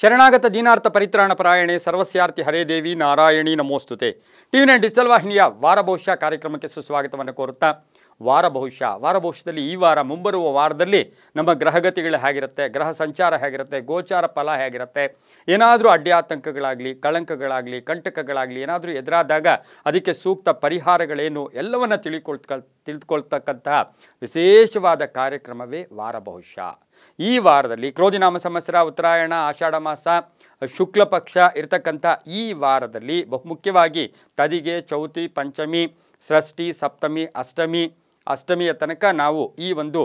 ಶರಣಾಗತ ದೀನಾರ್ಥ ಪರಿತ್ರಾಣ ಪರಾಯಣೆ ಸರ್ವಸ್ಯಾರ್ಥಿ ಹರೇ ದೇವಿ Narayani ನಮೋಸ್ತುತೆ. ಟಿವಿ9 digital ವಾಹಿನಿಯ ವಾರ ಭವಿಷ್ಯ ಕಾರ್ಯಕ್ರಮಕ್ಕೆ ಸುಸ್ವಾಗತವನ್ನು ಕೋರುತ್ತಾ ವಾರ ಭವಿಷ್ಯದಲ್ಲಿ ಈ ವಾರ ಮುಂಬರುವ ವಾರದಲ್ಲಿ ನಮ್ಮ ಗ್ರಹಗತಿಗಳು ಹೇಗಿರುತ್ತೆ, ಗ್ರಹ ಸಂಚಾರ ಹೇಗಿರುತ್ತೆ, ಗೋಚಾರ ಫಲ ಹೇಗಿರುತ್ತೆ, ಏನಾದರೂ ಅಡ್ಡಿ ಆತಂಕಗಳಾಗಲಿ, ಕಳಂಕಗಳಾಗಲಿ, ಕಂಟಕಗಳಾಗಲಿ ಏನಾದರೂ ಎದುರಾದಾಗ ಅದಕ್ಕೆ ಸೂಕ್ತ ಪರಿಹಾರಗಳೇನು ಎಲ್ಲವನ್ನು ತಿಳಿದುಕೊಳ್ತಕ್ಕಂತಹ ವಿಶೇಷವಾದ ಕಾರ್ಯಕ್ರಮವೇ ವಾರ ಭವಿಷ್ಯ. ಈ ವಾರದಲ್ಲಿ ಕ್ರೋಧಿನಾಮ ಸಂವತ್ಸರ, ಉತ್ತರಾಯಣ, ಆಷಾಢ ಮಾಸ, ಶುಕ್ಲ ಪಕ್ಷ ಇರತಕ್ಕಂಥ ಈ ವಾರದಲ್ಲಿ ಬಹುಮುಖ್ಯವಾಗಿ ತದಿಗೆ, ಚೌತಿ, ಪಂಚಮಿ, ಷಷ್ಠಿ, ಸಪ್ತಮಿ, ಅಷ್ಟಮಿಯ ತನಕ ನಾವು ಈ ಒಂದು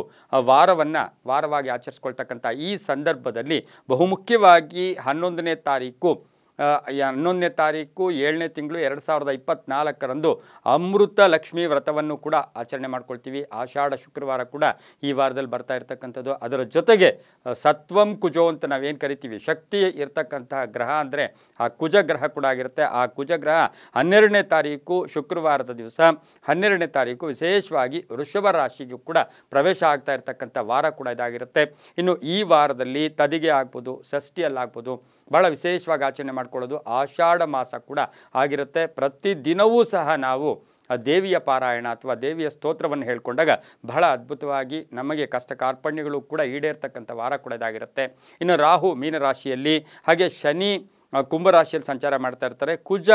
ವಾರವಾಗಿ ಆಚರಿಸ್ಕೊಳ್ತಕ್ಕಂಥ ಈ ಸಂದರ್ಭದಲ್ಲಿ ಬಹುಮುಖ್ಯವಾಗಿ 11ನೇ ತಾರೀಕು 7ನೇ ತಿಂಗಳು 2024 ಅಮೃತ ಲಕ್ಷ್ಮಿ ವ್ರತವನ್ನು ಕೂಡ ಆಚರಣೆ ಮಾಡ್ಕೊಳ್ತೀವಿ. ಆಷಾಢ ಶುಕ್ರವಾರ ಕೂಡ ಈ ವಾರದಲ್ಲಿ ಬರ್ತಾ ಇರ್ತಕ್ಕಂಥದ್ದು. ಅದರ ಜೊತೆಗೆ ಸತ್ವಂ ಕುಜೋ ಅಂತ ನಾವೇನು ಕರಿತೀವಿ, ಶಕ್ತಿ ಇರ್ತಕ್ಕಂತಹ ಗ್ರಹ ಅಂದರೆ ಆ ಕುಜ ಗ್ರಹ ಕೂಡ ಆಗಿರುತ್ತೆ. ಆ ಕುಜ ಗ್ರಹ 12ನೇ ತಾರೀಕು ಶುಕ್ರವಾರದ ದಿವಸ 12ನೇ ತಾರೀಕು ವಿಶೇಷವಾಗಿ ವೃಷಭ ರಾಶಿಗೂ ಕೂಡ ಪ್ರವೇಶ ಆಗ್ತಾ ಇರ್ತಕ್ಕಂಥ ವಾರ ಕೂಡ ಇದಾಗಿರುತ್ತೆ. ಇನ್ನು ಈ ವಾರದಲ್ಲಿ ತದಿಗೆ ಆಗ್ಬೋದು, ಷಷ್ಠಿಯಲ್ಲಾಗ್ಬೋದು, ಭಾಳ ವಿಶೇಷವಾಗಿ ಆಚರಣೆ ಮಾಡ್ಕೊಳ್ಳೋದು ಆಷಾಢ ಮಾಸ ಕೂಡ ಆಗಿರುತ್ತೆ. ಪ್ರತಿದಿನವೂ ಸಹ ನಾವು ದೇವಿಯ ಪಾರಾಯಣ ಅಥವಾ ದೇವಿಯ ಸ್ತೋತ್ರವನ್ನು ಹೇಳ್ಕೊಂಡಾಗ ಬಹಳ ಅದ್ಭುತವಾಗಿ ನಮಗೆ ಕಷ್ಟ ಕಾರ್ಪಣ್ಯಗಳು ಕೂಡ ಈಡೇರ್ತಕ್ಕಂಥ ವಾರ ಕೂಡ ಇದಾಗಿರುತ್ತೆ. ಇನ್ನು ರಾಹು ಮೀನರಾಶಿಯಲ್ಲಿ, ಹಾಗೆ ಶನಿ ಕುಂಭರಾಶಿಯಲ್ಲಿ ಸಂಚಾರ ಮಾಡ್ತಾ ಇರ್ತಾರೆ. ಕುಜ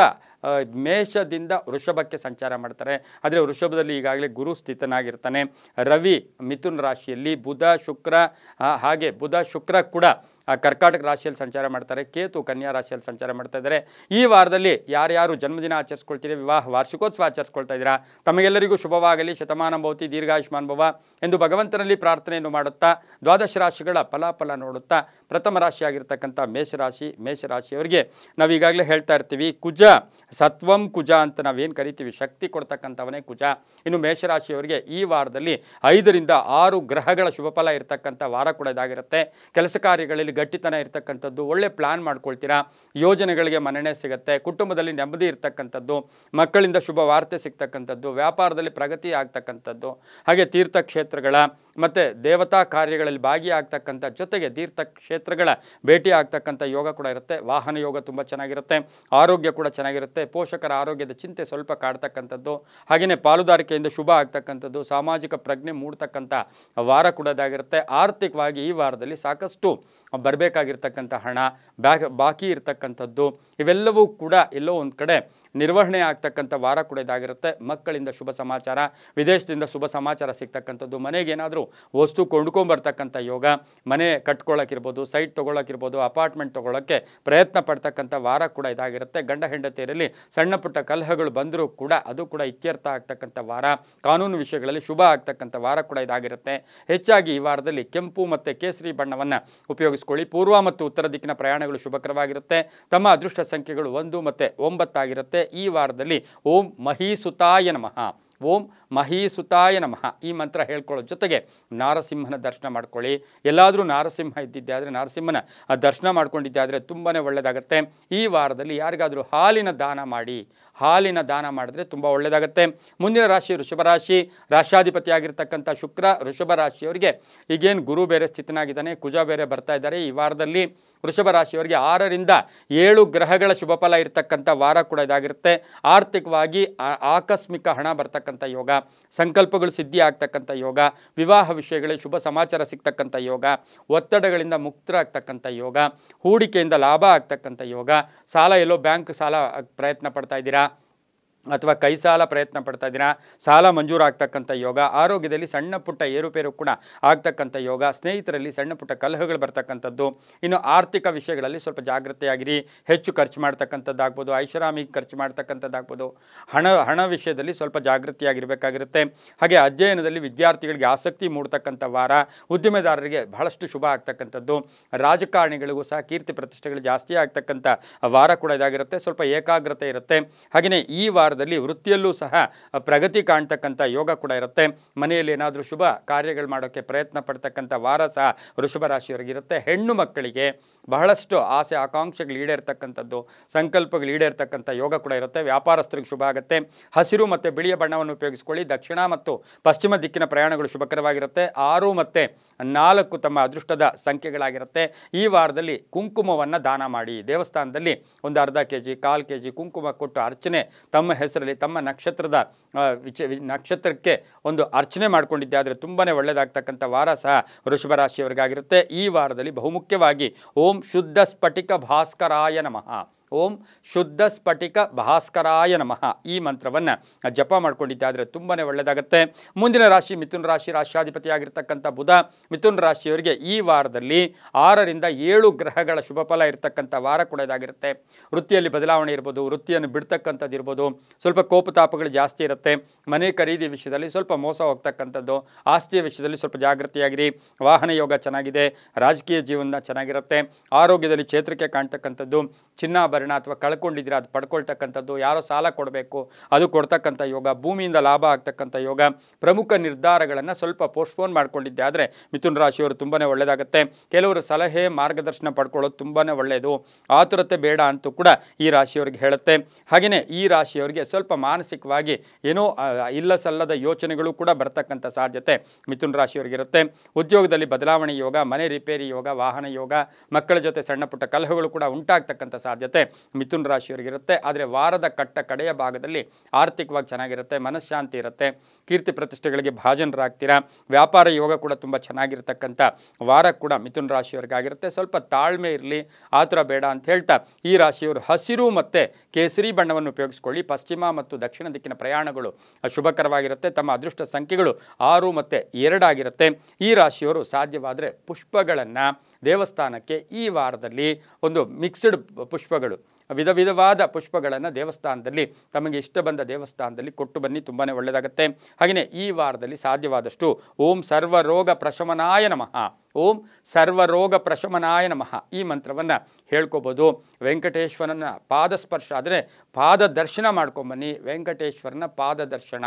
ಮೇಷದಿಂದ ವೃಷಭಕ್ಕೆ ಸಂಚಾರ ಮಾಡ್ತಾರೆ. ಆದರೆ ವೃಷಭದಲ್ಲಿ ಈಗಾಗಲೇ ಗುರು ಸ್ಥಿತನಾಗಿರ್ತಾನೆ. ರವಿ ಮಿಥುನ ರಾಶಿಯಲ್ಲಿ, ಬುಧ ಶುಕ್ರ ಕೂಡ ಕರ್ಕಾಟಕ ರಾಶಿಯಲ್ಲಿ ಸಂಚಾರ ಮಾಡ್ತಾರೆ. ಕೇತು ಕನ್ಯಾ ರಾಶಿಯಲ್ಲಿ ಸಂಚಾರ ಮಾಡ್ತಾ ಇದ್ದಾರೆ. ಈ ವಾರದಲ್ಲಿ ಯಾರ್ಯಾರು ಜನ್ಮದಿನ ಆಚರಿಸ್ಕೊಳ್ತೀರಿ, ವಿವಾಹ ವಾರ್ಷಿಕೋತ್ಸವ ಆಚರಿಸ್ಕೊಳ್ತಾ ಇದ್ದೀರಾ, ತಮಗೆಲ್ಲರಿಗೂ ಶುಭವಾಗಲಿ, ಶತಮಾನ ಭವತಿ, ದೀರ್ಘಾಯುಷ್ಮಾನ್ ಭವ ಎಂದು ಭಗವಂತನಲ್ಲಿ ಪ್ರಾರ್ಥನೆಯನ್ನು ಮಾಡುತ್ತಾ ದ್ವಾದಶ ರಾಶಿಗಳ ಫಲಾಫಲ ನೋಡುತ್ತಾ ಪ್ರಥಮ ರಾಶಿಯಾಗಿರ್ತಕ್ಕಂಥ ಮೇಷರಾಶಿಯವರಿಗೆ ನಾವೀಗಾಗಲೇ ಹೇಳ್ತಾ ಇರ್ತೀವಿ, ಕುಜ ಸತ್ವಂ ಕುಜ ಅಂತ ನಾವೇನು ಕರಿತೀವಿ, ಶಕ್ತಿ ಕೊಡ್ತಕ್ಕಂಥವನೇ ಕುಜ. ಇನ್ನು ಮೇಷರಾಶಿಯವರಿಗೆ ಈ ವಾರದಲ್ಲಿ 5 ರಿಂದ 6 ಗ್ರಹಗಳ ಶುಭಫಲ ಇರತಕ್ಕಂಥ ವಾರ ಕೂಡ ಇದಾಗಿರುತ್ತೆ. ಕೆಲಸ ಕಾರ್ಯಗಳಲ್ಲಿ ಗಟ್ಟಿತನ ಇರ್ತಕ್ಕಂಥದ್ದು, ಒಳ್ಳೆ ಪ್ಲಾನ್ ಮಾಡ್ಕೊಳ್ತೀರಾ, ಯೋಜನೆಗಳಿಗೆ ಮನ್ನಣೆ ಸಿಗುತ್ತೆ, ಕುಟುಂಬದಲ್ಲಿ ನೆಮ್ಮದಿ ಇರ್ತಕ್ಕಂಥದ್ದು, ಮಕ್ಕಳಿಂದ ಶುಭ ವಾರ್ತೆ ಸಿಗ್ತಕ್ಕಂಥದ್ದು, ವ್ಯಾಪಾರದಲ್ಲಿ ಪ್ರಗತಿ ಆಗ್ತಕ್ಕಂಥದ್ದು, ಹಾಗೆ ತೀರ್ಥಕ್ಷೇತ್ರಗಳ ಮತ್ತು ದೇವತಾ ಕಾರ್ಯಗಳಲ್ಲಿ ಭಾಗಿಯಾಗ್ತಕ್ಕಂಥ ಜೊತೆಗೆ ತೀರ್ಥಕ್ಷೇತ್ರಗಳ ಭೇಟಿ ಆಗ್ತಕ್ಕಂಥ ಯೋಗ ಕೂಡ ಇರುತ್ತೆ. ವಾಹನ ಯೋಗ ತುಂಬ ಚೆನ್ನಾಗಿರುತ್ತೆ. ಆರೋಗ್ಯ ಕೂಡ ಚೆನ್ನಾಗಿರುತ್ತೆ. ಪೋಷಕರ ಆರೋಗ್ಯದ ಚಿಂತೆ ಸ್ವಲ್ಪ ಕಾಡ್ತಕ್ಕಂಥದ್ದು, ಹಾಗೆಯೇ ಪಾಲುದಾರಿಕೆಯಿಂದ ಶುಭ ಆಗ್ತಕ್ಕಂಥದ್ದು, ಸಾಮಾಜಿಕ ಪ್ರಜ್ಞೆ ಮೂಡ್ತಕ್ಕಂಥ ವಾರ ಕೂಡ ಇದಾಗಿರುತ್ತೆ. ಆರ್ಥಿಕವಾಗಿ ಈ ವಾರದಲ್ಲಿ ಸಾಕಷ್ಟು ಬರಬೇಕಾಗಿರ್ತಕ್ಕಂಥ ಹಣ, ಬಾಕಿ ಇರ್ತಕ್ಕಂಥದ್ದು ಇವೆಲ್ಲವೂ ಕೂಡ ಎಲ್ಲೋ ಒಂದು ಕಡೆ ನಿರ್ವಹಣೆ ಆಗ್ತಕ್ಕಂಥ ವಾರ ಕೂಡ ಇದಾಗಿರುತ್ತೆ. ಮಕ್ಕಳಿಂದ ಶುಭ ಸಮಾಚಾರ, ವಿದೇಶದಿಂದ ಶುಭ ಸಮಾಚಾರ ಸಿಗ್ತಕ್ಕಂಥದ್ದು, ಮನೆಗೇನಾದರೂ ವಸ್ತು ಕೊಂಡ್ಕೊಂಬರ್ತಕ್ಕಂಥ ಯೋಗ, ಮನೆ ಕಟ್ಕೊಳ್ಳೋಕ್ಕಿರ್ಬೋದು, ಸೈಟ್ ತೊಗೊಳಕ್ಕಿರ್ಬೋದು, ಅಪಾರ್ಟ್ಮೆಂಟ್ ತೊಗೊಳ್ಳೋಕ್ಕೆ ಪ್ರಯತ್ನ ಪಡ್ತಕ್ಕಂಥ ವಾರ ಕೂಡ ಇದಾಗಿರುತ್ತೆ. ಗಂಡ ಹೆಂಡತಿಯರಲ್ಲಿ ಸಣ್ಣ ಪುಟ್ಟ ಕಲಹಗಳು ಬಂದರೂ ಕೂಡ ಅದು ಕೂಡ ಇತ್ಯರ್ಥ ಆಗ್ತಕ್ಕಂಥ ವಾರ. ಕಾನೂನು ವಿಷಯಗಳಲ್ಲಿ ಶುಭ ಆಗ್ತಕ್ಕಂಥ ವಾರ ಕೂಡ ಇದಾಗಿರುತ್ತೆ. ಹೆಚ್ಚಾಗಿ ಈ ವಾರದಲ್ಲಿ ಕೆಂಪು ಮತ್ತು ಕೇಸರಿ ಬಣ್ಣವನ್ನು ಉಪಯೋಗಿಸ್ಕೊಳ್ಳಿ. ಪೂರ್ವ ಮತ್ತು ಉತ್ತರ ದಿಕ್ಕಿನ ಪ್ರಯಾಣಗಳು ಶುಭಕರವಾಗಿರುತ್ತೆ. ತಮ್ಮ ಅದೃಷ್ಟ ಸಂಖ್ಯೆಗಳು 1 ಮತ್ತು 9 ಆಗಿರುತ್ತೆ. ಈ ವಾರದಲ್ಲಿ ಓಂ ಮಹೀಸುತಾಯ ನಮಃ ಈ ಮಂತ್ರ ಹೇಳ್ಕೊಳ್ಳೋ ಜೊತೆಗೆ ನಾರಸಿಂಹನ ದರ್ಶನ ಮಾಡ್ಕೊಳ್ಳಿ. ಎಲ್ಲಾದರೂ ನಾರಸಿಂಹ ಇದ್ದಿದ್ದೆ ಆದರೆ ನರಸಿಂಹನ ದರ್ಶನ ಮಾಡ್ಕೊಂಡಿದ್ದೆ ಆದರೆ ತುಂಬಾ ಒಳ್ಳೆಯದಾಗುತ್ತೆ. ಈ ವಾರದಲ್ಲಿ ಯಾರಿಗಾದರೂ ಹಾಲಿನ ದಾನ ಮಾಡಿದ್ರೆ ತುಂಬ ಒಳ್ಳೆಯದಾಗುತ್ತೆ. ಮುಂದಿನ ರಾಶಿ ವೃಷಭ ರಾಶಿ. ರಾಶ್ಯಾಧಿಪತಿ ಆಗಿರ್ತಕ್ಕಂಥ ಶುಕ್ರ ವೃಷಭ ರಾಶಿಯವರಿಗೆ ಈಗೇನು ಗುರು ಬೇರೆ ಸ್ಥಿತನಾಗಿದ್ದಾನೆ, ಕುಜ ಬೇರೆ ಬರ್ತಾ ಇದ್ದಾರೆ. ಈ ವಾರದಲ್ಲಿ ವೃಷಭ ರಾಶಿಯವರಿಗೆ 6 ರಿಂದ 7 ಗ್ರಹಗಳ ಶುಭಫಲ ಇರತಕ್ಕಂಥ ವಾರ ಕೂಡ ಇದಾಗಿರುತ್ತೆ. ಆರ್ಥಿಕವಾಗಿ ಆಕಸ್ಮಿಕ ಹಣ ಬರ್ತಕ್ಕಂಥ ಯೋಗ, ಸಂಕಲ್ಪಗಳು ಸಿದ್ಧಿ ಆಗ್ತಕ್ಕಂಥ ಯೋಗ, ವಿವಾಹ ವಿಷಯಗಳಲ್ಲಿ ಶುಭ ಸಮಾಚಾರ ಸಿಗ್ತಕ್ಕಂಥ ಯೋಗ, ಒತ್ತಡಗಳಿಂದ ಮುಕ್ತರಾಗ್ತಕ್ಕಂಥ ಯೋಗ, ಹೂಡಿಕೆಯಿಂದ ಲಾಭ ಆಗ್ತಕ್ಕಂಥ ಯೋಗ, ಸಾಲ ಎಲ್ಲೋ ಬ್ಯಾಂಕ್ ಸಾಲ ಪ್ರಯತ್ನ ಪಡ್ತಾ ಇದ್ದೀರಾ ಅಥವಾ ಕೈ ಸಾಲ ಪ್ರಯತ್ನ ಪಡ್ತಾ ಇದ್ದೀರಾ, ಸಾಲ ಮಂಜೂರಾಗ್ತಕ್ಕಂಥ ಯೋಗ, ಆರೋಗ್ಯದಲ್ಲಿ ಸಣ್ಣ ಪುಟ್ಟ ಏರುಪೇರು ಕೂಡ ಆಗ್ತಕ್ಕಂಥ ಯೋಗ, ಸ್ನೇಹಿತರಲ್ಲಿ ಸಣ್ಣ ಪುಟ್ಟ ಕಲಹಗಳು ಬರ್ತಕ್ಕಂಥದ್ದು. ಇನ್ನು ಆರ್ಥಿಕ ವಿಷಯಗಳಲ್ಲಿ ಸ್ವಲ್ಪ ಜಾಗ್ರತೆಯಾಗಿರಿ. ಹೆಚ್ಚು ಖರ್ಚು ಮಾಡ್ತಕ್ಕಂಥದ್ದಾಗ್ಬೋದು, ಐಷಾರಾಮಿ ಖರ್ಚು ಮಾಡ್ತಕ್ಕಂಥದ್ದಾಗ್ಬೋದು. ಹಣ ವಿಷಯದಲ್ಲಿ ಸ್ವಲ್ಪ ಜಾಗೃತಿಯಾಗಿರಬೇಕಾಗಿರುತ್ತೆ. ಹಾಗೆ ಅಧ್ಯಯನದಲ್ಲಿ ವಿದ್ಯಾರ್ಥಿಗಳಿಗೆ ಆಸಕ್ತಿ ಮೂಡ್ತಕ್ಕಂಥ ವಾರ. ಉದ್ಯಮೆದಾರರಿಗೆ ಬಹಳಷ್ಟು ಶುಭ ಆಗ್ತಕ್ಕಂಥದ್ದು. ರಾಜಕಾರಣಿಗಳಿಗೂ ಸಹ ಕೀರ್ತಿ ಪ್ರತಿಷ್ಠೆಗಳು ಜಾಸ್ತಿ ಆಗ್ತಕ್ಕಂಥ ವಾರ ಕೂಡ ಇದಾಗಿರುತ್ತೆ. ಸ್ವಲ್ಪ ಏಕಾಗ್ರತೆ ಇರುತ್ತೆ. ಹಾಗೆಯೇ ಈ ವಾರ ವೃತ್ತಿಯಲ್ಲೂ ಸಹ ಪ್ರಗತಿ ಕಾಣ್ತಕ್ಕಂಥ ಯೋಗ ಕೂಡ ಇರುತ್ತೆ. ಮನೆಯಲ್ಲಿ ಏನಾದರೂ ಶುಭ ಕಾರ್ಯಗಳು ಮಾಡೋಕ್ಕೆ ಪ್ರಯತ್ನ ಪಡ್ತಕ್ಕಂಥ ವಾರ ಸಹ ವೃಷಭ ರಾಶಿಯವರಿಗಿರುತ್ತೆ. ಹೆಣ್ಣು ಮಕ್ಕಳಿಗೆ ಬಹಳಷ್ಟು ಆಸೆ ಆಕಾಂಕ್ಷೆಗಳು ಈಡೇರ್ತಕ್ಕಂಥದ್ದು, ಸಂಕಲ್ಪಗಳು ಈಡೇರ್ತಕ್ಕಂಥ ಯೋಗ ಕೂಡ ಇರುತ್ತೆ. ವ್ಯಾಪಾರಸ್ಥರಿಗೆ ಶುಭ ಆಗುತ್ತೆ. ಹಸಿರು ಮತ್ತು ಬಿಳಿಯ ಬಣ್ಣವನ್ನು ಉಪಯೋಗಿಸ್ಕೊಳ್ಳಿ. ದಕ್ಷಿಣ ಮತ್ತು ಪಶ್ಚಿಮ ದಿಕ್ಕಿನ ಪ್ರಯಾಣಗಳು ಶುಭಕರವಾಗಿರುತ್ತೆ. 6 ಮತ್ತು 4 ತಮ್ಮ ಅದೃಷ್ಟದ ಸಂಖ್ಯೆಗಳಾಗಿರುತ್ತೆ. ಈ ವಾರದಲ್ಲಿ ಕುಂಕುಮವನ್ನು ದಾನ ಮಾಡಿ. ದೇವಸ್ಥಾನದಲ್ಲಿ ಒಂದು ಅರ್ಧ kg 1/4 kg ಕುಂಕುಮ ಕೊಟ್ಟು ಅರ್ಚನೆ ತಮ್ಮ ಹೆಸರಲ್ಲಿ ತಮ್ಮ ನಕ್ಷತ್ರದ ನಕ್ಷತ್ರಕ್ಕೆ ಒಂದು ಅರ್ಚನೆ ಮಾಡ್ಕೊಂಡಿದ್ದೆ ಆದರೆ ತುಂಬಾ ಒಳ್ಳೆಯದಾಗ್ತಕ್ಕಂಥ ವಾರ ಸಹ ವೃಷಭ ರಾಶಿಯವರಿಗಾಗಿರುತ್ತೆ. ಈ ವಾರದಲ್ಲಿ ಬಹುಮುಖ್ಯವಾಗಿ ಓಂ ಶುದ್ಧ ಸ್ಫಟಿಕ ಭಾಸ್ಕರಾಯ ನಮಃ, ಓಂ ಶುದ್ಧ ಸ್ಫಟಿಕ ಭಾಸ್ಕರಾಯ ನಮಃ ಈ ಮಂತ್ರವನ್ನು ಜಪ ಮಾಡ್ಕೊಂಡಿದ್ದೆ ಆದರೆ ತುಂಬಾ ಒಳ್ಳೆಯದಾಗುತ್ತೆ. ಮುಂದಿನ ರಾಶಿ ಮಿಥುನ ರಾಶಿ. ರಾಶ್ಯಾಧಿಪತಿಯಾಗಿರ್ತಕ್ಕಂಥ ಬುಧ ಮಿಥುನ ರಾಶಿಯವರಿಗೆ ಈ ವಾರದಲ್ಲಿ 6 ರಿಂದ 7 ಗ್ರಹಗಳ ಶುಭ ಫಲ ಇರತಕ್ಕಂಥ ವಾರ ಕೂಡ ಇದಾಗಿರುತ್ತೆ. ವೃತ್ತಿಯಲ್ಲಿ ಬದಲಾವಣೆ ಇರ್ಬೋದು, ವೃತ್ತಿಯನ್ನು ಬಿಡ್ತಕ್ಕಂಥದ್ದು ಇರ್ಬೋದು, ಸ್ವಲ್ಪ ಕೋಪತಾಪಗಳು ಜಾಸ್ತಿ ಇರುತ್ತೆ. ಮನೆ ಖರೀದಿ ವಿಷಯದಲ್ಲಿ ಸ್ವಲ್ಪ ಮೋಸ ಹೋಗ್ತಕ್ಕಂಥದ್ದು, ಆಸ್ತಿಯ ವಿಷಯದಲ್ಲಿ ಸ್ವಲ್ಪ ಜಾಗೃತಿಯಾಗಿರಿ. ವಾಹನ ಯೋಗ ಚೆನ್ನಾಗಿದೆ. ರಾಜಕೀಯ ಜೀವನ ಚೆನ್ನಾಗಿರುತ್ತೆ. ಆರೋಗ್ಯದಲ್ಲಿ ಚೇತರಿಕೆ ಕಾಣ್ತಕ್ಕಂಥದ್ದು, ಚಿನ್ನಾಭರಣ ಅಥವಾ ಕಳ್ಕೊಂಡಿದ್ದೀರಾ ಅದು ಪಡ್ಕೊಳ್ತಕ್ಕಂಥದ್ದು, ಯಾರೋ ಸಾಲ ಕೊಡಬೇಕು ಅದು ಕೊಡ್ತಕ್ಕಂಥ ಯೋಗ, ಭೂಮಿಯಿಂದ ಲಾಭ ಆಗ್ತಕ್ಕಂಥ ಯೋಗ, ಪ್ರಮುಖ ನಿರ್ಧಾರಗಳನ್ನು ಸ್ವಲ್ಪ ಪೋಸ್ಟ್ಪೋನ್ ಮಾಡ್ಕೊಂಡಿದ್ದೆ ಆದರೆ ಮಿಥುನ ರಾಶಿಯವರು ತುಂಬಾ ಒಳ್ಳೆಯದಾಗುತ್ತೆ. ಕೆಲವರು ಸಲಹೆ ಮಾರ್ಗದರ್ಶನ ಪಡ್ಕೊಳ್ಳೋದು ತುಂಬಾ ಒಳ್ಳೆಯದು. ಆತುರತೆ ಬೇಡ ಅಂತೂ ಕೂಡ ಈ ರಾಶಿಯವರಿಗೆ ಹೇಳುತ್ತೆ. ಹಾಗೆಯೇ ಈ ರಾಶಿಯವರಿಗೆ ಸ್ವಲ್ಪ ಮಾನಸಿಕವಾಗಿ ಏನೋ ಇಲ್ಲ ಸಲ್ಲದ ಯೋಚನೆಗಳು ಕೂಡ ಬರ್ತಕ್ಕಂಥ ಸಾಧ್ಯತೆ ಮಿಥುನ ರಾಶಿಯವರಿಗಿರುತ್ತೆ. ಉದ್ಯೋಗದಲ್ಲಿ ಬದಲಾವಣೆ ಯೋಗ, ಮನೆ ರಿಪೇರಿ ಯೋಗ, ವಾಹನ ಯೋಗ, ಮಕ್ಕಳ ಜೊತೆ ಸಣ್ಣ ಪುಟ್ಟ ಕಲಹಗಳು ಕೂಡ ಉಂಟಾಗ್ತಕ್ಕಂಥ ಸಾಧ್ಯತೆ ಮಿಥುನ ರಾಶಿಯವರಿಗಿರುತ್ತೆ. ಆದರೆ ವಾರದ ಕಡೆಯ ಭಾಗದಲ್ಲಿ ಆರ್ಥಿಕವಾಗಿ ಚೆನ್ನಾಗಿರುತ್ತೆ, ಮನಃಶಾಂತಿ ಇರುತ್ತೆ, ಕೀರ್ತಿ ಪ್ರತಿಷ್ಠೆಗಳಿಗೆ ಭಾಜನರಾಗ್ತೀರಾ. ವ್ಯಾಪಾರ ಯೋಗ ಕೂಡ ತುಂಬ ಚೆನ್ನಾಗಿರ್ತಕ್ಕಂಥ ವಾರ ಕೂಡ ಮಿಥುನ ರಾಶಿಯವರಿಗಾಗಿರುತ್ತೆ. ಸ್ವಲ್ಪ ತಾಳ್ಮೆ ಇರಲಿ, ಆತುರ ಬೇಡ ಅಂತ ಹೇಳ್ತಾ ಈ ರಾಶಿಯವರು ಹಸಿರು ಮತ್ತು ಕೇಸರಿ ಬಣ್ಣವನ್ನು ಉಪಯೋಗಿಸ್ಕೊಳ್ಳಿ. ಪಶ್ಚಿಮ ಮತ್ತು ದಕ್ಷಿಣ ದಿಕ್ಕಿನ ಪ್ರಯಾಣಗಳು ಶುಭಕರವಾಗಿರುತ್ತೆ. ತಮ್ಮ ಅದೃಷ್ಟ ಸಂಖ್ಯೆಗಳು 6 ಮತ್ತು 2 ಆಗಿರುತ್ತೆ. ಈ ರಾಶಿಯವರು ಸಾಧ್ಯವಾದರೆ ಪುಷ್ಪಗಳನ್ನು ದೇವಸ್ಥಾನಕ್ಕೆ ಈ ವಾರದಲ್ಲಿ ಒಂದು ಮಿಕ್ಸ್ಡ್ ಪುಷ್ಪಗಳು, ವಿಧ ವಿಧವಾದ ಪುಷ್ಪಗಳನ್ನು ದೇವಸ್ಥಾನದಲ್ಲಿ ತಮಗೆ ಇಷ್ಟ ಬಂದ ದೇವಸ್ಥಾನದಲ್ಲಿ ಕೊಟ್ಟು ಬನ್ನಿ, ತುಂಬಾ ಒಳ್ಳೆಯದಾಗುತ್ತೆ. ಹಾಗೆಯೇ ಈ ವಾರದಲ್ಲಿ ಸಾಧ್ಯವಾದಷ್ಟು ಓಂ ಸರ್ವರೋಗ ಪ್ರಶಮನಾಯ ನಮಃ, ಓಂ ಸರ್ವರೋಗ ಪ್ರಶಮನಾಯ ನಮಃ ಈ ಮಂತ್ರವನ್ನು ಹೇಳ್ಕೊಬೋದು. ವೆಂಕಟೇಶ್ವರನ ಪಾದಸ್ಪರ್ಶ ಆದರೆ ಪಾದ ದರ್ಶನ ಮಾಡ್ಕೊಂಬನ್ನಿ. ವೆಂಕಟೇಶ್ವರನ ಪಾದದರ್ಶನ,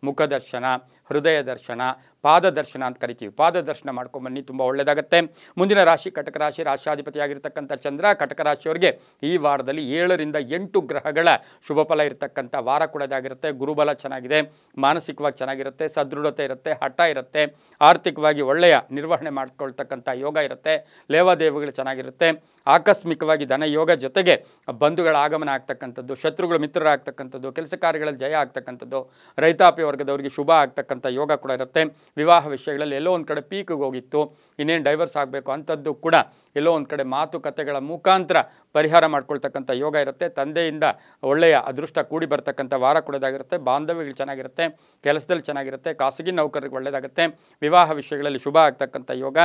ಮುಖದರ್ಶನ, ಹೃದಯ ದರ್ಶನ, ಪಾದದರ್ಶನ ಅಂತ ಕರಿತೀವಿ. ಪಾದದರ್ಶನ ಮಾಡ್ಕೊಂಬನ್ನಿ, ತುಂಬ ಒಳ್ಳೆಯದಾಗುತ್ತೆ. ಮುಂದಿನ ರಾಶಿ ಕಟಕ ರಾಶಿ. ರಾಶ್ಯಾಧಿಪತಿಯಾಗಿರ್ತಕ್ಕಂಥ ಚಂದ್ರ ಕಟಕ ರಾಶಿಯವರಿಗೆ ಈ ವಾರದಲ್ಲಿ 7 ರಿಂದ 8 ಗ್ರಹಗಳ ಶುಭ ಫಲ ಇರತಕ್ಕಂಥ ವಾರ ಕೂಡ ಇದಾಗಿರುತ್ತೆ. ಗುರುಬಲ ಚೆನ್ನಾಗಿದೆ, ಮಾನಸಿಕವಾಗಿ ಚೆನ್ನಾಗಿರುತ್ತೆ, ಸದೃಢತೆ ಇರುತ್ತೆ, ಹಠ ಇರುತ್ತೆ, ಆರ್ಥಿಕವಾಗಿ ಒಳ್ಳೆಯ ನಿರ್ವಹಣೆ ಮಾಡ್ಕೊಳ್ತಕ್ಕಂಥ ಯೋಗ ಇರುತ್ತೆ, ಲೇವಾದೇವಿಗಳು ಚೆನ್ನಾಗಿರುತ್ತೆ. ಆಕಸ್ಮಿಕವಾಗಿ ಧನ ಯೋಗ ಜೊತೆಗೆ ಬಂಧುಗಳ ಆಗಮನ ಆಗ್ತಕ್ಕಂಥದ್ದು, ಶತ್ರುಗಳು ಮಿತ್ರರಾಗ್ತಕ್ಕಂಥದ್ದು, ಕೆಲಸ ಕಾರ್ಯಗಳಲ್ಲಿ ಜಯ ಆಗ್ತಕ್ಕಂಥದ್ದು, ರೈತಾಪಿ ವರ್ಗದವರಿಗೆ ಶುಭ ಆಗ್ತಕ್ಕಂಥ ಯೋಗ ಕೂಡ ಇರುತ್ತೆ. ವಿವಾಹ ವಿಷಯಗಳಲ್ಲಿ ಎಲ್ಲೋ ಒಂದು ಕಡೆ ಪೀಕ್ಗೆ ಹೋಗಿತ್ತು, ಇನ್ನೇನು ಡೈವರ್ಸ್ ಆಗಬೇಕು ಅಂಥದ್ದು ಕೂಡ ಎಲ್ಲೋ ಒಂದು ಕಡೆ ಮಾತುಕತೆಗಳ ಮುಖಾಂತರ ಪರಿಹಾರ ಮಾಡ್ಕೊಳ್ತಕ್ಕಂಥ ಯೋಗ ಇರುತ್ತೆ. ತಂದೆಯಿಂದ ಒಳ್ಳೆಯ ಅದೃಷ್ಟ ಕೂಡಿ ಬರ್ತಕ್ಕಂಥ ವಾರ ಕೂಡ ಇದಾಗಿರುತ್ತೆ. ಬಾಂಧವ್ಯಗಳು ಚೆನ್ನಾಗಿರುತ್ತೆ, ಕೆಲಸದಲ್ಲಿ ಚೆನ್ನಾಗಿರುತ್ತೆ, ಖಾಸಗಿ ನೌಕರರಿಗೆ ಒಳ್ಳೆಯದಾಗುತ್ತೆ. ವಿವಾಹ ವಿಷಯಗಳಲ್ಲಿ ಶುಭ ಆಗ್ತಕ್ಕಂಥ ಯೋಗ,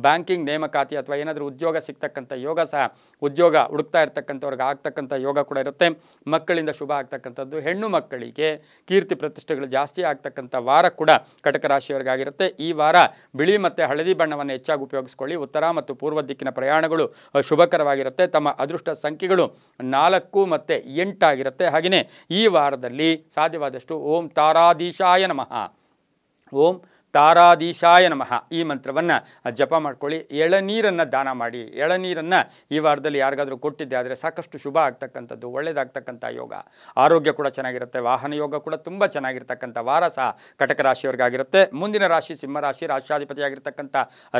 ಬ್ಯಾಂಕಿಂಗ್ ನೇಮಕಾತಿ ಅಥವಾ ಏನಾದರೂ ಉದ್ಯೋಗ ಸಿಗ್ತಕ್ಕಂಥ ಯೋಗ ಸಹ, ಉದ್ಯೋಗ ಹುಡುಕ್ತಾ ಇರ್ತಕ್ಕಂಥವ್ರಿಗೆ ಆಗ್ತಕ್ಕಂಥ ಯೋಗ ಕೂಡ ಇರುತ್ತೆ. ಮಕ್ಕಳಿಂದ ಶುಭ ಆಗ್ತಕ್ಕಂಥದ್ದು, ಹೆಣ್ಣು ಮಕ್ಕಳಿಗೆ ಕೀರ್ತಿ ಪ್ರತಿಷ್ಠೆಗಳು ಜಾಸ್ತಿ ಆಗ್ತಕ್ಕಂಥ ವಾರ ಕೂಡ ಕಟಕ ರಾಶಿಯವರಿಗಾಗಿರುತ್ತೆ. ಈ ವಾರ ಬಿಳಿ ಮತ್ತು ಹಳದಿ ಬಣ್ಣವನ್ನು ಹೆಚ್ಚಾಗಿ ಉಪಯೋಗಿಸ್ಕೊಳ್ಳಿ. ಉತ್ತರ ಮತ್ತು ಪೂರ್ವ ದಿಕ್ಕಿನ ಪ್ರಯಾಣಗಳು ಶುಭಕರವಾಗಿರುತ್ತೆ. ತಮ್ಮ ಅದೃಷ್ಟ ಸಂಖ್ಯೆಗಳು 4 ಮತ್ತು 8 ಆಗಿರುತ್ತೆ. ಹಾಗೆಯೇ ಈ ವಾರದಲ್ಲಿ ಸಾಧ್ಯವಾದಷ್ಟು ಓಂ ತಾರಾಧೀಶಾಯ ನಮಃ, ಓಂ ತಾರಾಧೀಶಾಯ ನಮಃ ಈ ಮಂತ್ರವನ್ನು ಜಪ ಮಾಡ್ಕೊಳ್ಳಿ. ಎಳನೀರನ್ನು ದಾನ ಮಾಡಿ. ಎಳನೀರನ್ನು ಈ ವಾರದಲ್ಲಿ ಯಾರಿಗಾದರೂ ಕೊಟ್ಟಿದ್ದೆ ಆದರೆ ಸಾಕಷ್ಟು ಶುಭ ಆಗ್ತಕ್ಕಂಥದ್ದು, ಒಳ್ಳೆಯದಾಗ್ತಕ್ಕಂಥ ಯೋಗ. ಆರೋಗ್ಯ ಕೂಡ ಚೆನ್ನಾಗಿರುತ್ತೆ. ವಾಹನ ಯೋಗ ಕೂಡ ತುಂಬ ಚೆನ್ನಾಗಿರ್ತಕ್ಕಂಥ ವಾರ ಸಹ ಕಟಕ ರಾಶಿಯವರಿಗಾಗಿರುತ್ತೆ. ಮುಂದಿನ ರಾಶಿ ಸಿಂಹರಾಶಿ. ರಾಶ್ಯಾಧಿಪತಿಯಾಗಿರ್ತಕ್ಕಂಥ